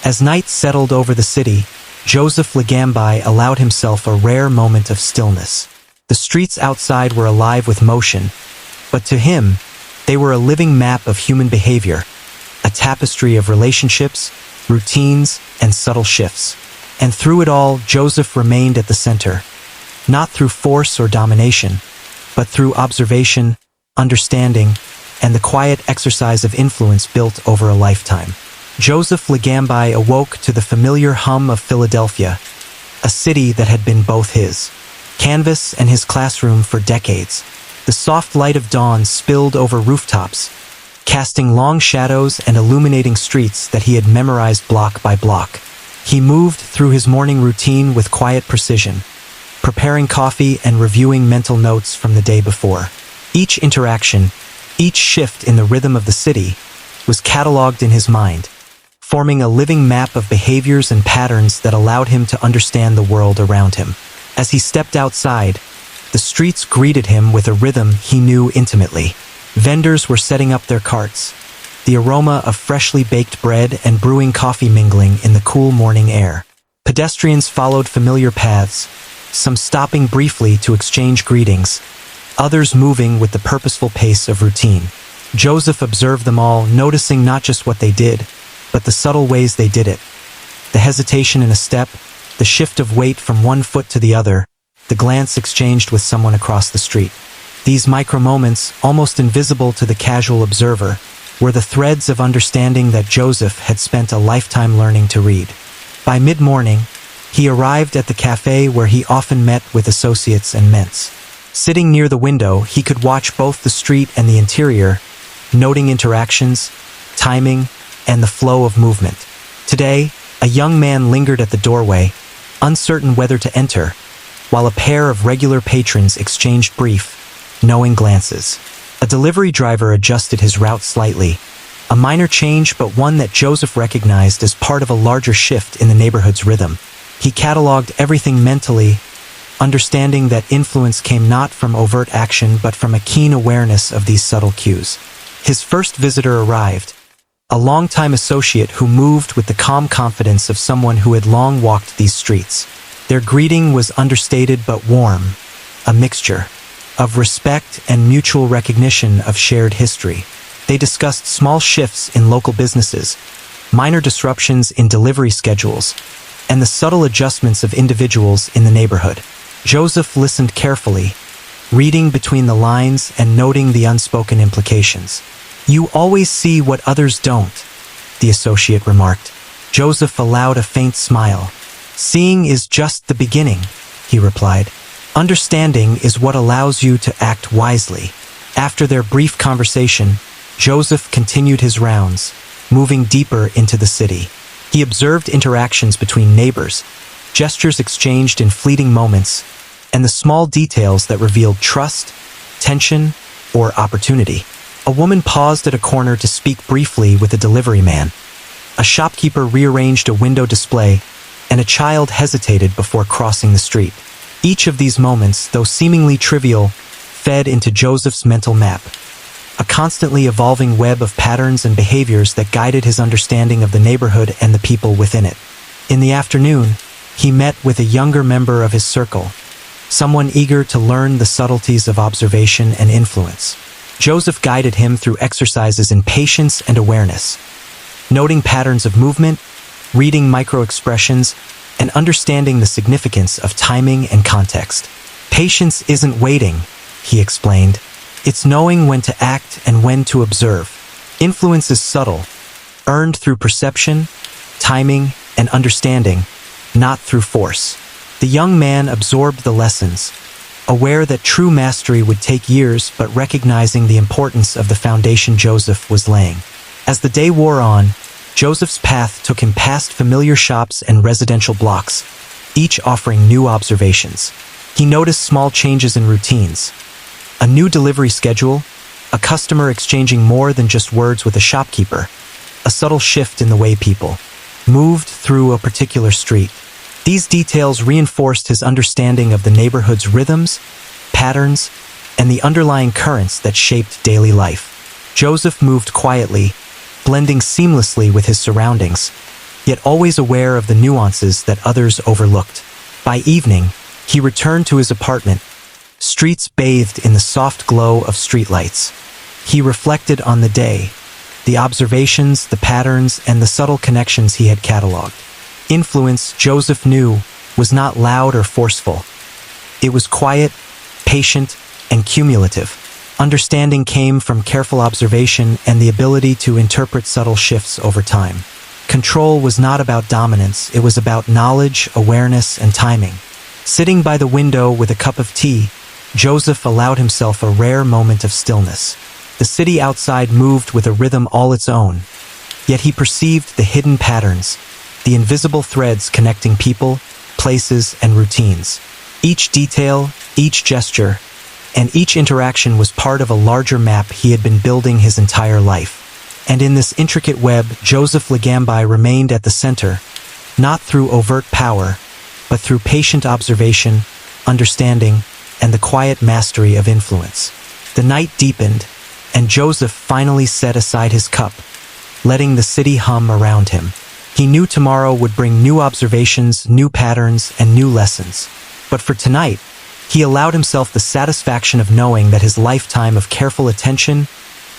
As night settled over the city, Joseph Ligambi allowed himself a rare moment of stillness. The streets outside were alive with motion, but to him, they were a living map of human behavior, a tapestry of relationships, routines, and subtle shifts. And through it all, Joseph remained at the center, not through force or domination, but through observation, understanding, and the quiet exercise of influence built over a lifetime. Joseph Ligambi awoke to the familiar hum of Philadelphia, a city that had been both his canvas and his classroom for decades. The soft light of dawn spilled over rooftops, casting long shadows and illuminating streets that he had memorized block by block. He moved through his morning routine with quiet precision, preparing coffee and reviewing mental notes from the day before. Each interaction, each shift in the rhythm of the city, was cataloged in his mind, forming a living map of behaviors and patterns that allowed him to understand the world around him. As he stepped outside, the streets greeted him with a rhythm he knew intimately. Vendors were setting up their carts, the aroma of freshly baked bread and brewing coffee mingling in the cool morning air. Pedestrians followed familiar paths, some stopping briefly to exchange greetings, others moving with the purposeful pace of routine. Joseph observed them all, noticing not just what they did, but the subtle ways they did it. The hesitation in a step, the shift of weight from one foot to the other, the glance exchanged with someone across the street. These micro-moments, almost invisible to the casual observer, were the threads of understanding that Joseph had spent a lifetime learning to read. By mid-morning, he arrived at the cafe where he often met with associates and ments. Sitting near the window, he could watch both the street and the interior, noting interactions, timing, and the flow of movement. Today, a young man lingered at the doorway, uncertain whether to enter, while a pair of regular patrons exchanged brief, knowing glances. A delivery driver adjusted his route slightly, a minor change but one that Joseph recognized as part of a larger shift in the neighborhood's rhythm. He cataloged everything mentally, understanding that influence came not from overt action but from a keen awareness of these subtle cues. His first visitor arrived, a longtime associate who moved with the calm confidence of someone who had long walked these streets. Their greeting was understated but warm, a mixture of respect and mutual recognition of shared history. They discussed small shifts in local businesses, minor disruptions in delivery schedules, and the subtle adjustments of individuals in the neighborhood. Joseph listened carefully, reading between the lines and noting the unspoken implications. "You always see what others don't," the associate remarked. Joseph allowed a faint smile. "Seeing is just the beginning," he replied. "Understanding is what allows you to act wisely." After their brief conversation, Joseph continued his rounds, moving deeper into the city. He observed interactions between neighbors, gestures exchanged in fleeting moments, and the small details that revealed trust, tension, or opportunity. A woman paused at a corner to speak briefly with a delivery man. A shopkeeper rearranged a window display, and a child hesitated before crossing the street. Each of these moments, though seemingly trivial, fed into Joseph's mental map, a constantly evolving web of patterns and behaviors that guided his understanding of the neighborhood and the people within it. In the afternoon, he met with a younger member of his circle, someone eager to learn the subtleties of observation and influence. Joseph guided him through exercises in patience and awareness, noting patterns of movement, reading micro-expressions, and understanding the significance of timing and context. Patience isn't waiting, he explained. It's knowing when to act and when to observe. Influence is subtle, earned through perception, timing, and understanding, not through force. The young man absorbed the lessons, aware that true mastery would take years, but recognizing the importance of the foundation Joseph was laying. As the day wore on, Joseph's path took him past familiar shops and residential blocks, each offering new observations. He noticed small changes in routines. A new delivery schedule, a customer exchanging more than just words with a shopkeeper, a subtle shift in the way people moved through a particular street. These details reinforced his understanding of the neighborhood's rhythms, patterns, and the underlying currents that shaped daily life. Joseph moved quietly, blending seamlessly with his surroundings, yet always aware of the nuances that others overlooked. By evening, he returned to his apartment, streets bathed in the soft glow of streetlights. He reflected on the day, the observations, the patterns, and the subtle connections he had cataloged. Influence, Joseph knew, was not loud or forceful. It was quiet, patient, and cumulative. Understanding came from careful observation and the ability to interpret subtle shifts over time. Control was not about dominance, it was about knowledge, awareness, and timing. Sitting by the window with a cup of tea, Joseph allowed himself a rare moment of stillness. The city outside moved with a rhythm all its own, yet he perceived the hidden patterns, the invisible threads connecting people, places, and routines. Each detail, each gesture, and each interaction was part of a larger map he had been building his entire life. And in this intricate web, Joseph Ligambi remained at the center, not through overt power, but through patient observation, understanding, and the quiet mastery of influence. The night deepened, and Joseph finally set aside his cup, letting the city hum around him. He knew tomorrow would bring new observations, new patterns, and new lessons. But for tonight, he allowed himself the satisfaction of knowing that his lifetime of careful attention,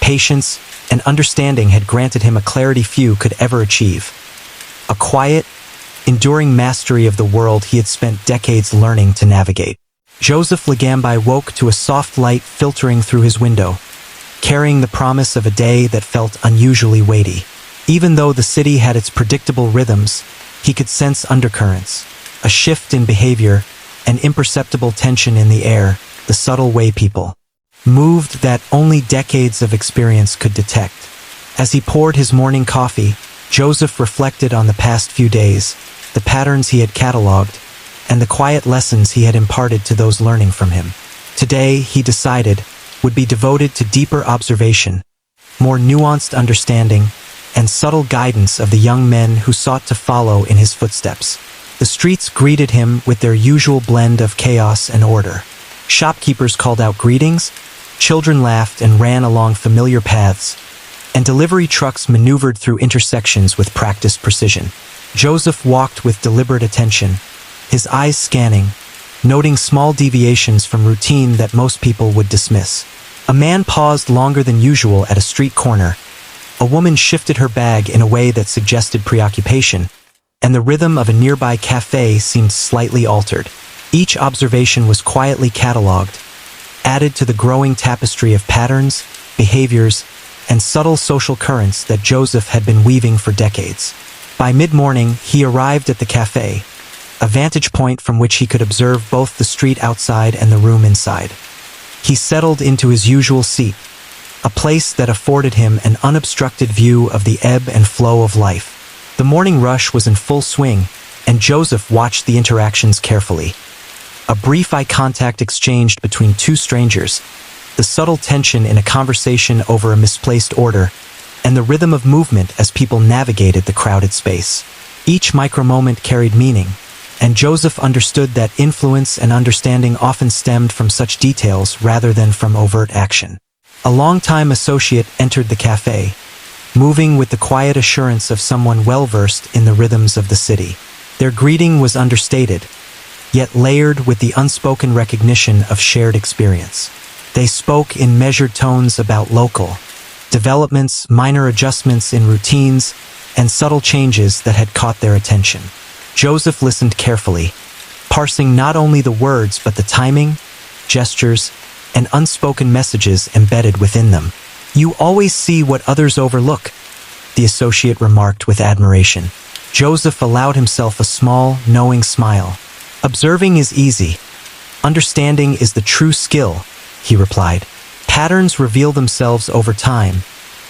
patience, and understanding had granted him a clarity few could ever achieve. A quiet, enduring mastery of the world he had spent decades learning to navigate. Joseph Ligambi woke to a soft light filtering through his window, carrying the promise of a day that felt unusually weighty. Even though the city had its predictable rhythms, he could sense undercurrents, a shift in behavior, an imperceptible tension in the air, the subtle way people moved that only decades of experience could detect. As he poured his morning coffee, Joseph reflected on the past few days, the patterns he had cataloged, and the quiet lessons he had imparted to those learning from him. Today, he decided, would be devoted to deeper observation, more nuanced understanding, and subtle guidance of the young men who sought to follow in his footsteps. The streets greeted him with their usual blend of chaos and order. Shopkeepers called out greetings, children laughed and ran along familiar paths, and delivery trucks maneuvered through intersections with practiced precision. Joseph walked with deliberate attention, his eyes scanning, noting small deviations from routine that most people would dismiss. A man paused longer than usual at a street corner. A woman shifted her bag in a way that suggested preoccupation, and the rhythm of a nearby cafe seemed slightly altered. Each observation was quietly catalogued, added to the growing tapestry of patterns, behaviors, and subtle social currents that Joseph had been weaving for decades. By mid-morning, he arrived at the cafe, a vantage point from which he could observe both the street outside and the room inside. He settled into his usual seat, a place that afforded him an unobstructed view of the ebb and flow of life. The morning rush was in full swing, and Joseph watched the interactions carefully. A brief eye contact exchanged between two strangers, the subtle tension in a conversation over a misplaced order, and the rhythm of movement as people navigated the crowded space. Each micro-moment carried meaning, and Joseph understood that influence and understanding often stemmed from such details rather than from overt action. A longtime associate entered the cafe, moving with the quiet assurance of someone well-versed in the rhythms of the city. Their greeting was understated, yet layered with the unspoken recognition of shared experience. They spoke in measured tones about local developments, minor adjustments in routines, and subtle changes that had caught their attention. Joseph listened carefully, parsing not only the words but the timing, gestures, and unspoken messages embedded within them. "You always see what others overlook," the associate remarked with admiration. Joseph allowed himself a small, knowing smile. "Observing is easy. Understanding is the true skill," he replied. "Patterns reveal themselves over time,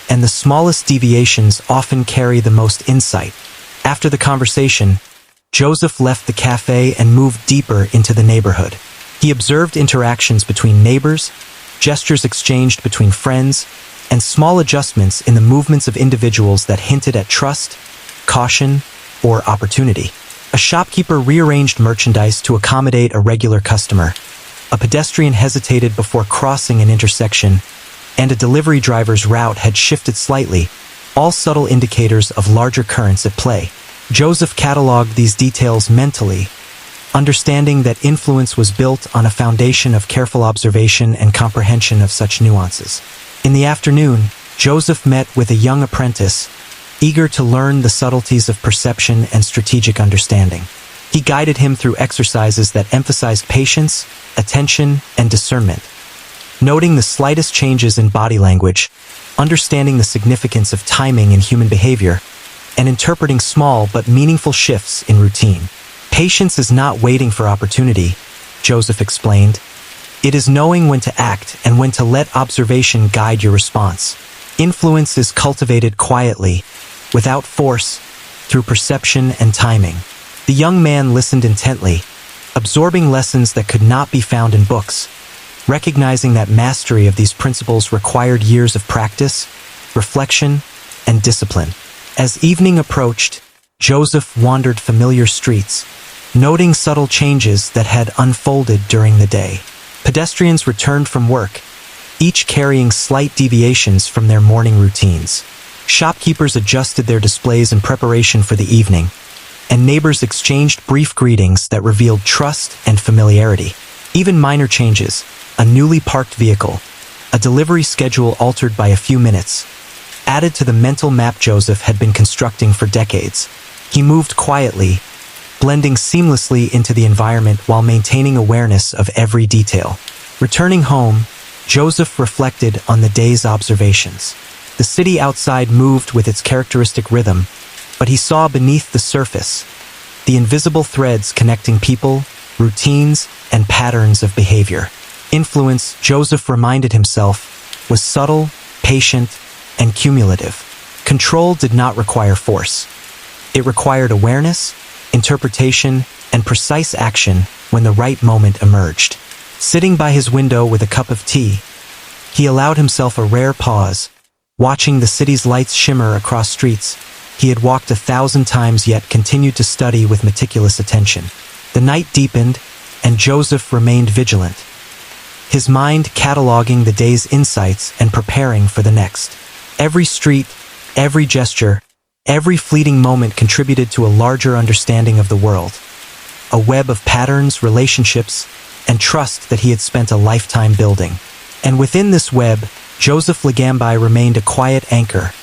and the smallest deviations often carry the most insight." After the conversation, Joseph left the cafe and moved deeper into the neighborhood. He observed interactions between neighbors, gestures exchanged between friends, and small adjustments in the movements of individuals that hinted at trust, caution, or opportunity. A shopkeeper rearranged merchandise to accommodate a regular customer. A pedestrian hesitated before crossing an intersection, and a delivery driver's route had shifted slightly, all subtle indicators of larger currents at play. Joseph cataloged these details mentally, understanding that influence was built on a foundation of careful observation and comprehension of such nuances. In the afternoon, Joseph met with a young apprentice, eager to learn the subtleties of perception and strategic understanding. He guided him through exercises that emphasized patience, attention, and discernment, noting the slightest changes in body language, understanding the significance of timing in human behavior, and interpreting small but meaningful shifts in routine. "Patience is not waiting for opportunity," Joseph explained. "It is knowing when to act and when to let observation guide your response. Influence is cultivated quietly, without force, through perception and timing." The young man listened intently, absorbing lessons that could not be found in books, recognizing that mastery of these principles required years of practice, reflection, and discipline. As evening approached, Joseph wandered familiar streets, noting subtle changes that had unfolded during the day. Pedestrians returned from work, each carrying slight deviations from their morning routines. Shopkeepers adjusted their displays in preparation for the evening, and neighbors exchanged brief greetings that revealed trust and familiarity. Even minor changes, a newly parked vehicle, a delivery schedule altered by a few minutes, added to the mental map Joseph had been constructing for decades. He moved quietly, blending seamlessly into the environment while maintaining awareness of every detail. Returning home, Joseph reflected on the day's observations. The city outside moved with its characteristic rhythm, but he saw beneath the surface the invisible threads connecting people, routines, and patterns of behavior. Influence, Joseph reminded himself, was subtle, patient, and cumulative. Control did not require force. It required awareness, interpretation, and precise action when the right moment emerged. Sitting by his window with a cup of tea, he allowed himself a rare pause, watching the city's lights shimmer across streets he had walked 1,000 times yet continued to study with meticulous attention. The night deepened, and Joseph remained vigilant, his mind cataloging the day's insights and preparing for the next. Every street, every gesture, every fleeting moment contributed to a larger understanding of the world, a web of patterns, relationships, and trust that he had spent a lifetime building. And within this web, Joseph Ligambi remained a quiet anchor,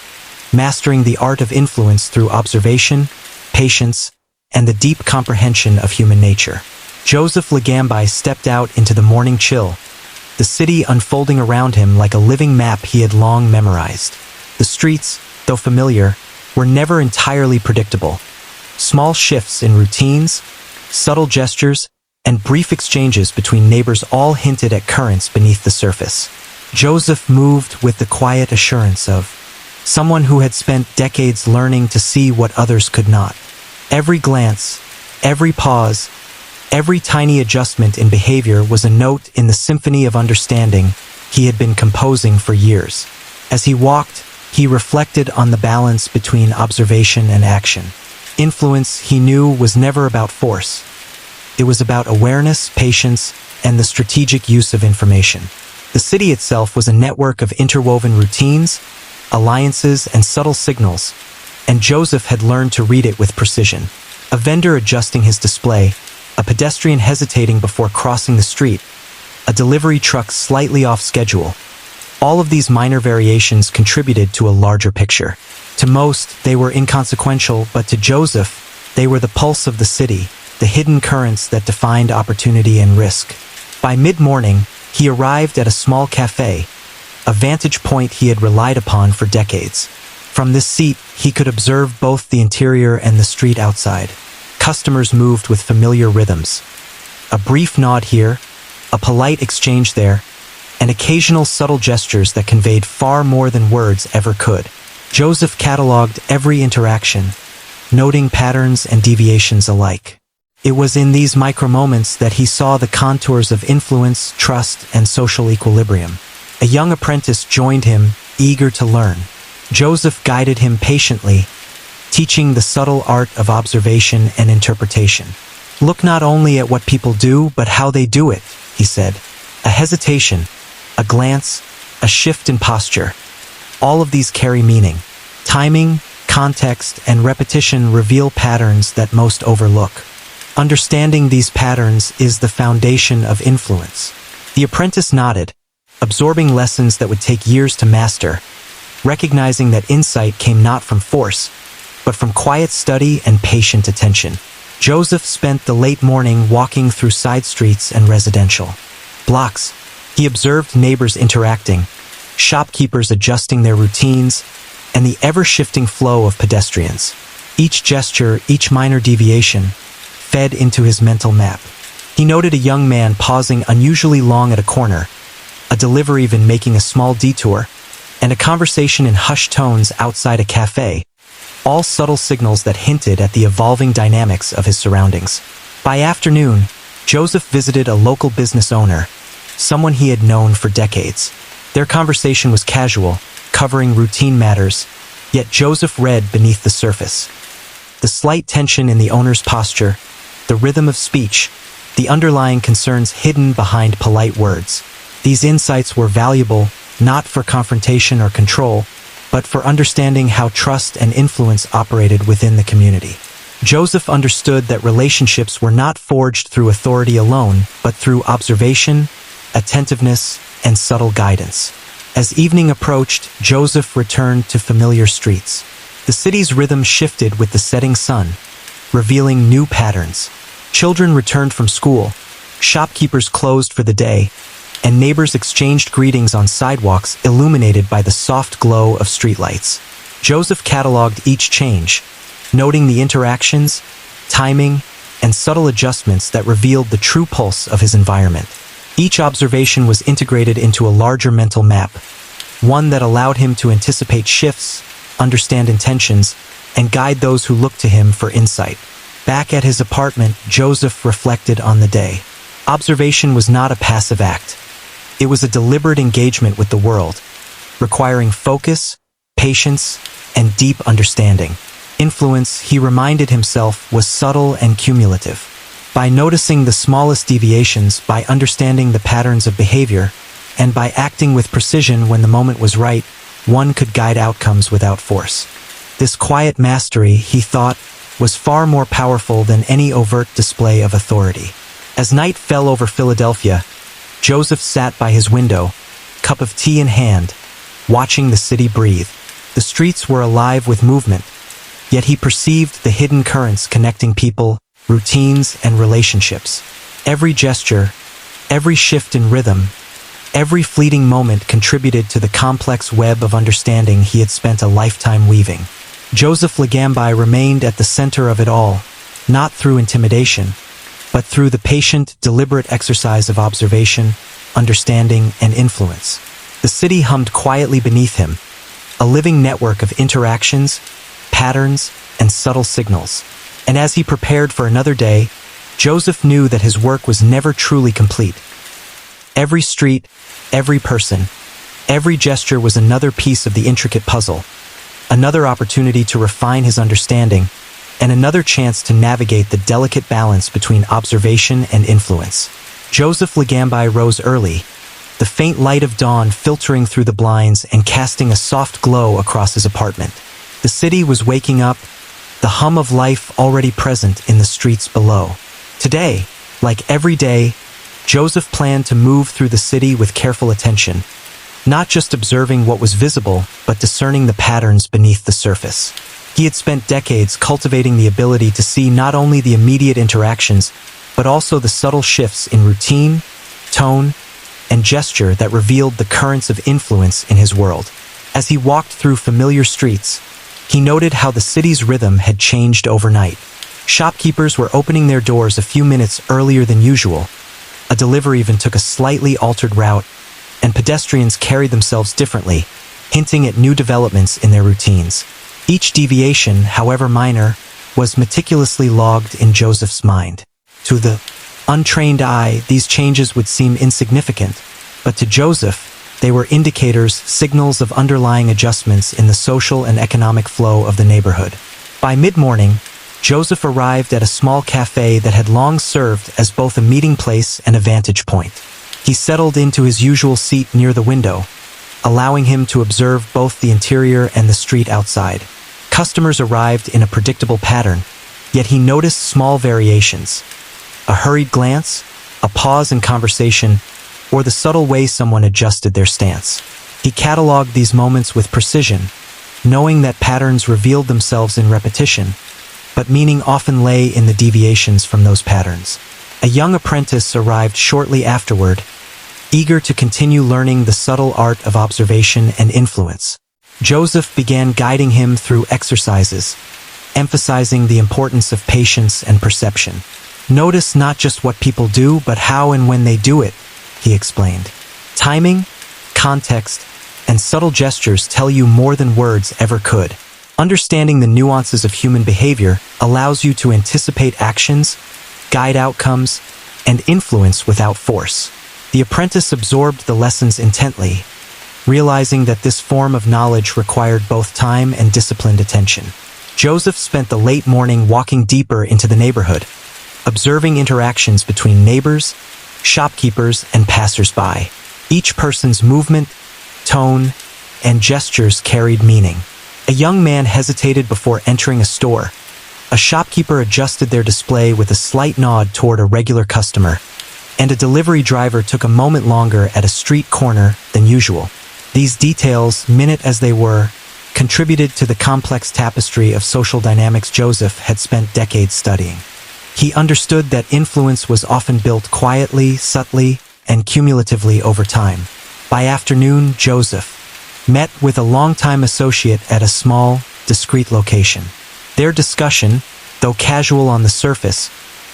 mastering the art of influence through observation, patience, and the deep comprehension of human nature. Joseph Ligambi stepped out into the morning chill, the city unfolding around him like a living map he had long memorized. The streets, though familiar, were never entirely predictable. Small shifts in routines, subtle gestures, and brief exchanges between neighbors all hinted at currents beneath the surface. Joseph moved with the quiet assurance of someone who had spent decades learning to see what others could not. Every glance, every pause, every tiny adjustment in behavior was a note in the symphony of understanding he had been composing for years. As he walked, he reflected on the balance between observation and action. Influence, he knew, was never about force. It was about awareness, patience, and the strategic use of information. The city itself was a network of interwoven routines, alliances, and subtle signals, and Joseph had learned to read it with precision. A vendor adjusting his display, a pedestrian hesitating before crossing the street, a delivery truck slightly off schedule. All of these minor variations contributed to a larger picture. To most, they were inconsequential, but to Joseph, they were the pulse of the city, the hidden currents that defined opportunity and risk. By mid-morning, he arrived at a small cafe, a vantage point he had relied upon for decades. From this seat, he could observe both the interior and the street outside. Customers moved with familiar rhythms. A brief nod here, a polite exchange there, and occasional subtle gestures that conveyed far more than words ever could. Joseph cataloged every interaction, noting patterns and deviations alike. It was in these micro-moments that he saw the contours of influence, trust, and social equilibrium. A young apprentice joined him, eager to learn. Joseph guided him patiently, teaching the subtle art of observation and interpretation. "Look not only at what people do, but how they do it," he said. A hesitation, a glance, a shift in posture. All of these carry meaning. Timing, context, and repetition reveal patterns that most overlook. Understanding these patterns is the foundation of influence. The apprentice nodded, absorbing lessons that would take years to master, recognizing that insight came not from force, but from quiet study and patient attention. Joseph spent the late morning walking through side streets and residential blocks. He observed neighbors interacting, shopkeepers adjusting their routines, and the ever-shifting flow of pedestrians. Each gesture, each minor deviation, fed into his mental map. He noted a young man pausing unusually long at a corner, a delivery van making a small detour, and a conversation in hushed tones outside a cafe, all subtle signals that hinted at the evolving dynamics of his surroundings. By afternoon, Joseph visited a local business owner, someone he had known for decades. Their conversation was casual, covering routine matters, yet Joseph read beneath the surface. The slight tension in the owner's posture, the rhythm of speech, the underlying concerns hidden behind polite words. These insights were valuable, not for confrontation or control, but for understanding how trust and influence operated within the community. Joseph understood that relationships were not forged through authority alone, but through observation, attentiveness, and subtle guidance. As evening approached, Joseph returned to familiar streets. The city's rhythm shifted with the setting sun, revealing new patterns. Children returned from school, shopkeepers closed for the day, and neighbors exchanged greetings on sidewalks illuminated by the soft glow of streetlights. Joseph cataloged each change, noting the interactions, timing, and subtle adjustments that revealed the true pulse of his environment. Each observation was integrated into a larger mental map, one that allowed him to anticipate shifts, understand intentions, and guide those who looked to him for insight. Back at his apartment, Joseph reflected on the day. Observation was not a passive act. It was a deliberate engagement with the world, requiring focus, patience, and deep understanding. Influence, he reminded himself, was subtle and cumulative. By noticing the smallest deviations, by understanding the patterns of behavior, and by acting with precision when the moment was right, one could guide outcomes without force. This quiet mastery, he thought, was far more powerful than any overt display of authority. As night fell over Philadelphia, Joseph sat by his window, cup of tea in hand, watching the city breathe. The streets were alive with movement, yet he perceived the hidden currents connecting people, routines, and relationships. Every gesture, every shift in rhythm, every fleeting moment contributed to the complex web of understanding he had spent a lifetime weaving. Joseph Ligambi remained at the center of it all, not through intimidation, but through the patient, deliberate exercise of observation, understanding, and influence. The city hummed quietly beneath him, a living network of interactions, patterns, and subtle signals. And as he prepared for another day, Joseph knew that his work was never truly complete. Every street, every person, every gesture was another piece of the intricate puzzle, another opportunity to refine his understanding, and another chance to navigate the delicate balance between observation and influence. Joseph Ligambi rose early, the faint light of dawn filtering through the blinds and casting a soft glow across his apartment. The city was waking up, the hum of life already present in the streets below. Today, like every day, Joseph planned to move through the city with careful attention, not just observing what was visible, but discerning the patterns beneath the surface. He had spent decades cultivating the ability to see not only the immediate interactions, but also the subtle shifts in routine, tone, and gesture that revealed the currents of influence in his world. As he walked through familiar streets, he noted how the city's rhythm had changed overnight. Shopkeepers were opening their doors a few minutes earlier than usual. A delivery even took a slightly altered route, and pedestrians carried themselves differently, hinting at new developments in their routines. Each deviation, however minor, was meticulously logged in Joseph's mind. To the untrained eye, these changes would seem insignificant, but to Joseph, they were indicators, signals of underlying adjustments in the social and economic flow of the neighborhood. By mid-morning, Joseph arrived at a small cafe that had long served as both a meeting place and a vantage point. He settled into his usual seat near the window, allowing him to observe both the interior and the street outside. Customers arrived in a predictable pattern, yet he noticed small variations. A hurried glance, a pause in conversation, or the subtle way someone adjusted their stance. He cataloged these moments with precision, knowing that patterns revealed themselves in repetition, but meaning often lay in the deviations from those patterns. A young apprentice arrived shortly afterward, eager to continue learning the subtle art of observation and influence. Joseph began guiding him through exercises, emphasizing the importance of patience and perception. Notice not just what people do, but how and when they do it, he explained. Timing, context, and subtle gestures tell you more than words ever could. Understanding the nuances of human behavior allows you to anticipate actions, guide outcomes, and influence without force. The apprentice absorbed the lessons intently, realizing that this form of knowledge required both time and disciplined attention. Joseph spent the late morning walking deeper into the neighborhood, observing interactions between neighbors, shopkeepers, and passers-by. Each person's movement, tone, and gestures carried meaning. A young man hesitated before entering a store. A shopkeeper adjusted their display with a slight nod toward a regular customer, and a delivery driver took a moment longer at a street corner than usual. These details, minute as they were, contributed to the complex tapestry of social dynamics Joseph had spent decades studying. He understood that influence was often built quietly, subtly, and cumulatively over time. By afternoon, Joseph met with a longtime associate at a small, discreet location. Their discussion, though casual on the surface,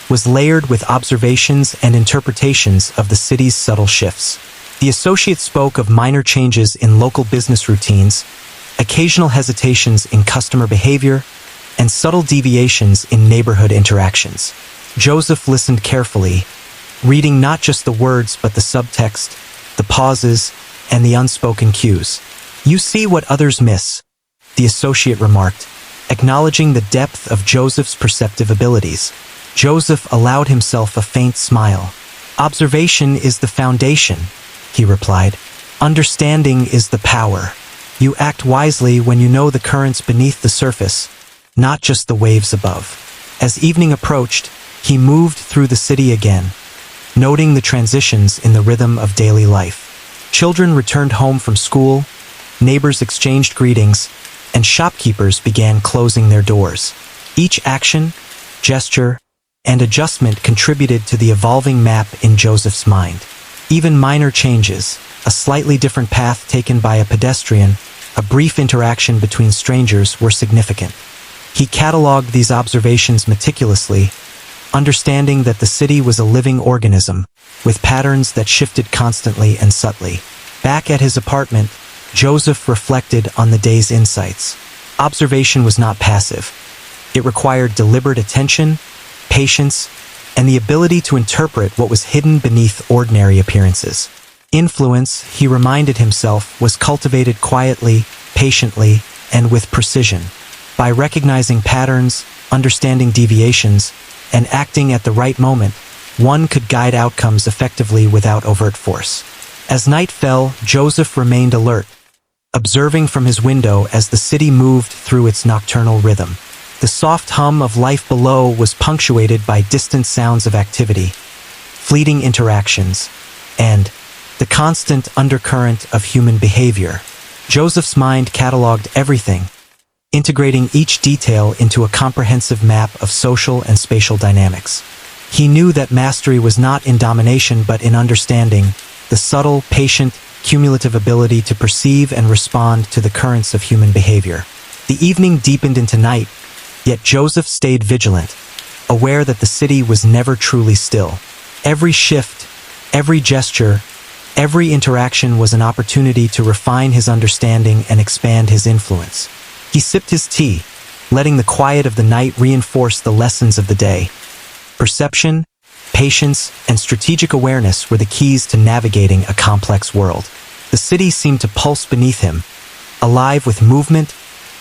was layered with observations and interpretations of the city's subtle shifts. The associate spoke of minor changes in local business routines, occasional hesitations in customer behavior, and subtle deviations in neighborhood interactions. Joseph listened carefully, reading not just the words but the subtext, the pauses, and the unspoken cues. "You see what others miss," the associate remarked, acknowledging the depth of Joseph's perceptive abilities. Joseph allowed himself a faint smile. "Observation is the foundation," he replied. "Understanding is the power. You act wisely when you know the currents beneath the surface, not just the waves above." As evening approached, he moved through the city again, noting the transitions in the rhythm of daily life. Children returned home from school, neighbors exchanged greetings, and shopkeepers began closing their doors. Each action, gesture, and adjustment contributed to the evolving map in Joseph's mind. Even minor changes, a slightly different path taken by a pedestrian, a brief interaction between strangers, were significant. He cataloged these observations meticulously, understanding that the city was a living organism, with patterns that shifted constantly and subtly. Back at his apartment, Joseph reflected on the day's insights. Observation was not passive. It required deliberate attention, patience, and the ability to interpret what was hidden beneath ordinary appearances. Influence, he reminded himself, was cultivated quietly, patiently, and with precision. By recognizing patterns, understanding deviations, and acting at the right moment, one could guide outcomes effectively without overt force. As night fell, Joseph remained alert, observing from his window as the city moved through its nocturnal rhythm. The soft hum of life below was punctuated by distant sounds of activity, fleeting interactions, and the constant undercurrent of human behavior. Joseph's mind cataloged everything, integrating each detail into a comprehensive map of social and spatial dynamics. He knew that mastery was not in domination but in understanding, the subtle, patient, cumulative ability to perceive and respond to the currents of human behavior. The evening deepened into night, yet Joseph stayed vigilant, aware that the city was never truly still. Every shift, every gesture, every interaction was an opportunity to refine his understanding and expand his influence. He sipped his tea, letting the quiet of the night reinforce the lessons of the day. Perception, patience, and strategic awareness were the keys to navigating a complex world. The city seemed to pulse beneath him, alive with movement,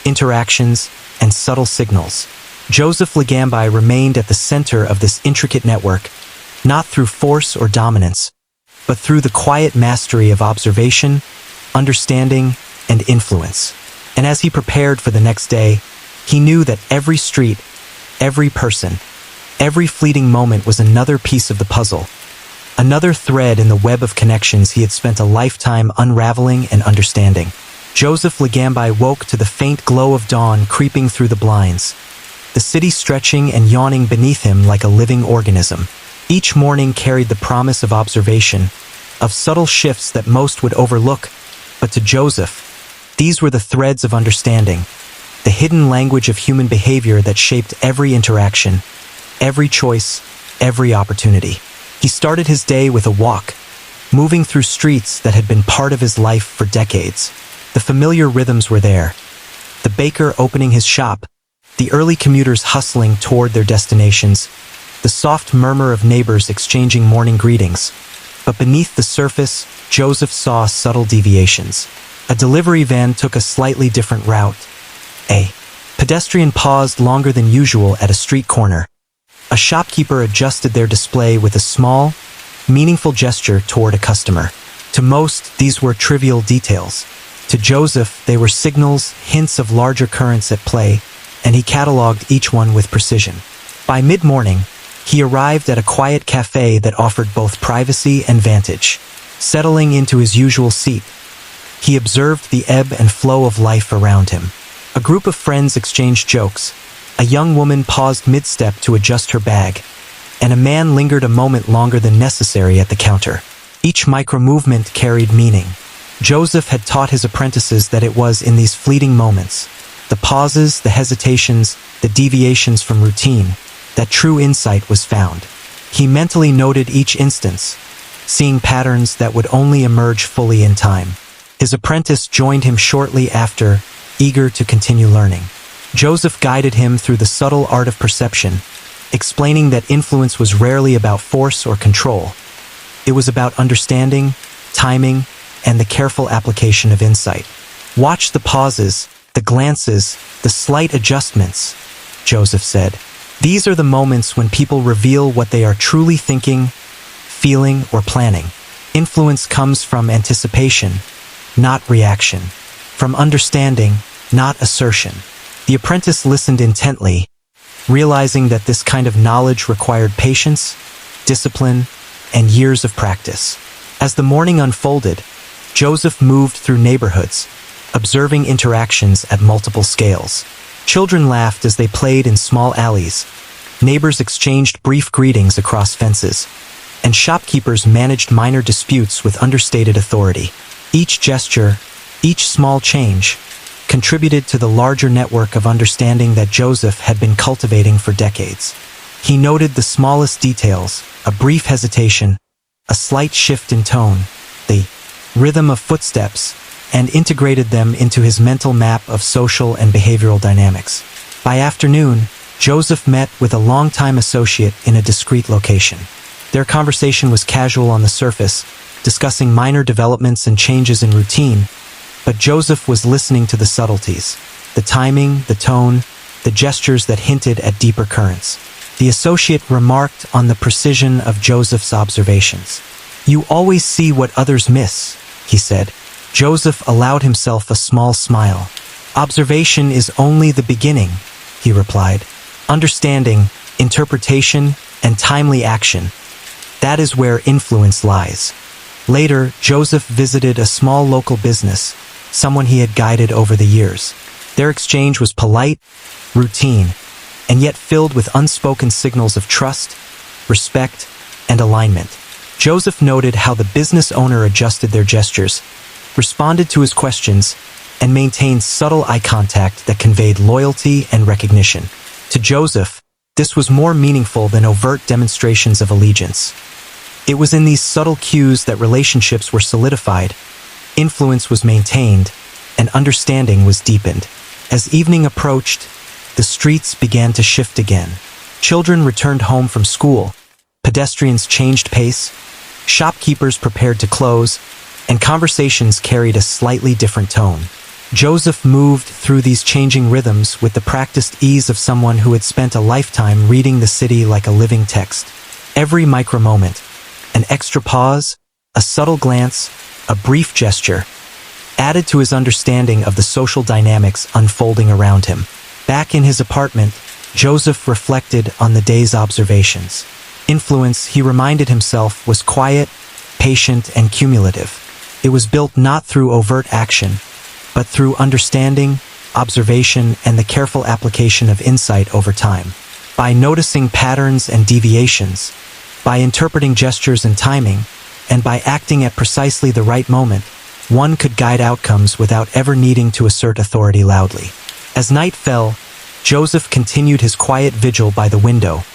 interactions, and subtle signals. Joseph Ligambi remained at the center of this intricate network, not through force or dominance, but through the quiet mastery of observation, understanding, and influence. And as he prepared for the next day, he knew that every street, every person, every fleeting moment was another piece of the puzzle, another thread in the web of connections he had spent a lifetime unraveling and understanding. Joseph Ligambi woke to the faint glow of dawn creeping through the blinds, the city stretching and yawning beneath him like a living organism. Each morning carried the promise of observation, of subtle shifts that most would overlook, but to Joseph, these were the threads of understanding, the hidden language of human behavior that shaped every interaction, every choice, every opportunity. He started his day with a walk, moving through streets that had been part of his life for decades. The familiar rhythms were there, the baker opening his shop, the early commuters hustling toward their destinations, the soft murmur of neighbors exchanging morning greetings. But beneath the surface, Joseph saw subtle deviations. A delivery van took a slightly different route. A pedestrian paused longer than usual at a street corner. A shopkeeper adjusted their display with a small, meaningful gesture toward a customer. To most, these were trivial details. To Joseph, they were signals, hints of larger currents at play, and he cataloged each one with precision. By mid-morning, he arrived at a quiet cafe that offered both privacy and vantage. Settling into his usual seat, he observed the ebb and flow of life around him. A group of friends exchanged jokes. A young woman paused mid-step to adjust her bag, and a man lingered a moment longer than necessary at the counter. Each micro-movement carried meaning. Joseph had taught his apprentices that it was in these fleeting moments, the pauses, the hesitations, the deviations from routine, that true insight was found. He mentally noted each instance, seeing patterns that would only emerge fully in time. His apprentice joined him shortly after, eager to continue learning. Joseph guided him through the subtle art of perception, explaining that influence was rarely about force or control. It was about understanding, timing, and the careful application of insight. Watch the pauses, the glances, the slight adjustments, Joseph said. These are the moments when people reveal what they are truly thinking, feeling, or planning. Influence comes from anticipation, not reaction. From understanding, not assertion. The apprentice listened intently, realizing that this kind of knowledge required patience, discipline, and years of practice. As the morning unfolded, Joseph moved through neighborhoods, observing interactions at multiple scales. Children laughed as they played in small alleys. Neighbors exchanged brief greetings across fences, and shopkeepers managed minor disputes with understated authority. Each gesture, each small change, contributed to the larger network of understanding that Joseph had been cultivating for decades. He noted the smallest details, a brief hesitation, a slight shift in tone, the rhythm of footsteps, and integrated them into his mental map of social and behavioral dynamics. By afternoon, Joseph met with a longtime associate in a discreet location. Their conversation was casual on the surface, discussing minor developments and changes in routine, but Joseph was listening to the subtleties, the timing, the tone, the gestures that hinted at deeper currents. The associate remarked on the precision of Joseph's observations. "You always see what others miss," he said. Joseph allowed himself a small smile. "Observation is only the beginning," he replied. "Understanding, interpretation, and timely action. That is where influence lies." Later, Joseph visited a small local business, someone he had guided over the years. Their exchange was polite, routine, and yet filled with unspoken signals of trust, respect, and alignment. Joseph noted how the business owner adjusted their gestures, responded to his questions, and maintained subtle eye contact that conveyed loyalty and recognition. To Joseph, this was more meaningful than overt demonstrations of allegiance. It was in these subtle cues that relationships were solidified, influence was maintained, and understanding was deepened. As evening approached, the streets began to shift again. Children returned home from school, pedestrians changed pace, shopkeepers prepared to close, and conversations carried a slightly different tone. Joseph moved through these changing rhythms with the practiced ease of someone who had spent a lifetime reading the city like a living text. Every micro-moment, an extra pause, a subtle glance, a brief gesture, added to his understanding of the social dynamics unfolding around him. Back in his apartment, Joseph reflected on the day's observations. Influence, he reminded himself, was quiet, patient, and cumulative. It was built not through overt action, but through understanding, observation, and the careful application of insight over time. By noticing patterns and deviations, by interpreting gestures and timing, and by acting at precisely the right moment, one could guide outcomes without ever needing to assert authority loudly. As night fell, Joseph continued his quiet vigil by the window,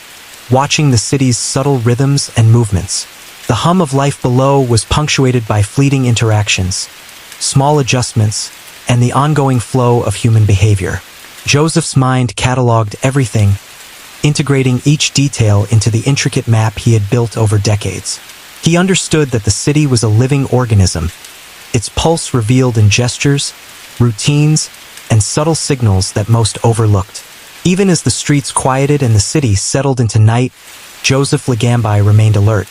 watching the city's subtle rhythms and movements. The hum of life below was punctuated by fleeting interactions, small adjustments, and the ongoing flow of human behavior. Joseph's mind cataloged everything, integrating each detail into the intricate map he had built over decades. He understood that the city was a living organism, its pulse revealed in gestures, routines, and subtle signals that most overlooked. Even as the streets quieted and the city settled into night, Joseph Ligambi remained alert,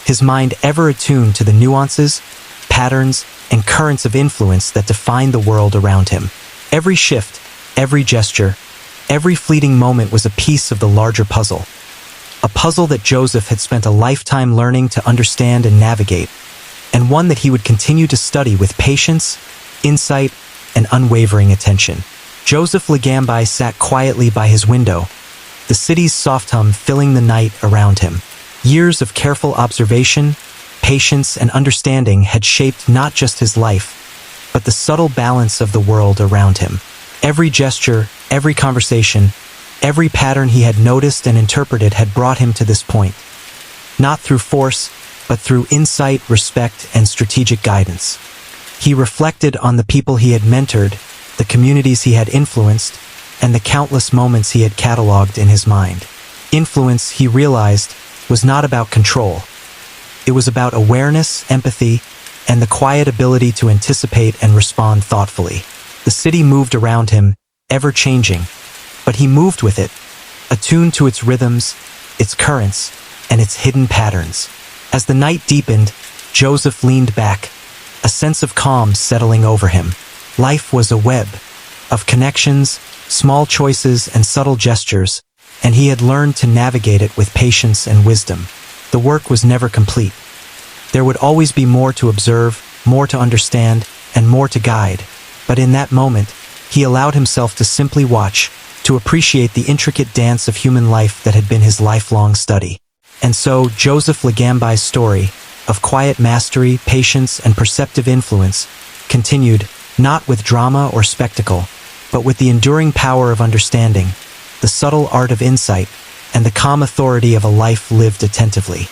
his mind ever attuned to the nuances, patterns, and currents of influence that defined the world around him. Every shift, every gesture, every fleeting moment was a piece of the larger puzzle. A puzzle that Joseph had spent a lifetime learning to understand and navigate, and one that he would continue to study with patience, insight, and unwavering attention. Joseph Ligambi sat quietly by his window, the city's soft hum filling the night around him. Years of careful observation, patience, and understanding had shaped not just his life, but the subtle balance of the world around him. Every gesture, every conversation, every pattern he had noticed and interpreted had brought him to this point. Not through force, but through insight, respect, and strategic guidance. He reflected on the people he had mentored, the communities he had influenced, and the countless moments he had cataloged in his mind. Influence, he realized, was not about control. It was about awareness, empathy, and the quiet ability to anticipate and respond thoughtfully. The city moved around him, ever changing, but he moved with it, attuned to its rhythms, its currents, and its hidden patterns. As the night deepened, Joseph leaned back, a sense of calm settling over him. Life was a web of connections, small choices, and subtle gestures, and he had learned to navigate it with patience and wisdom. The work was never complete. There would always be more to observe, more to understand, and more to guide. But in that moment, he allowed himself to simply watch, to appreciate the intricate dance of human life that had been his lifelong study. And so, Joseph Ligambi's story, of quiet mastery, patience, and perceptive influence, continued, not with drama or spectacle, but with the enduring power of understanding, the subtle art of insight, and the calm authority of a life lived attentively.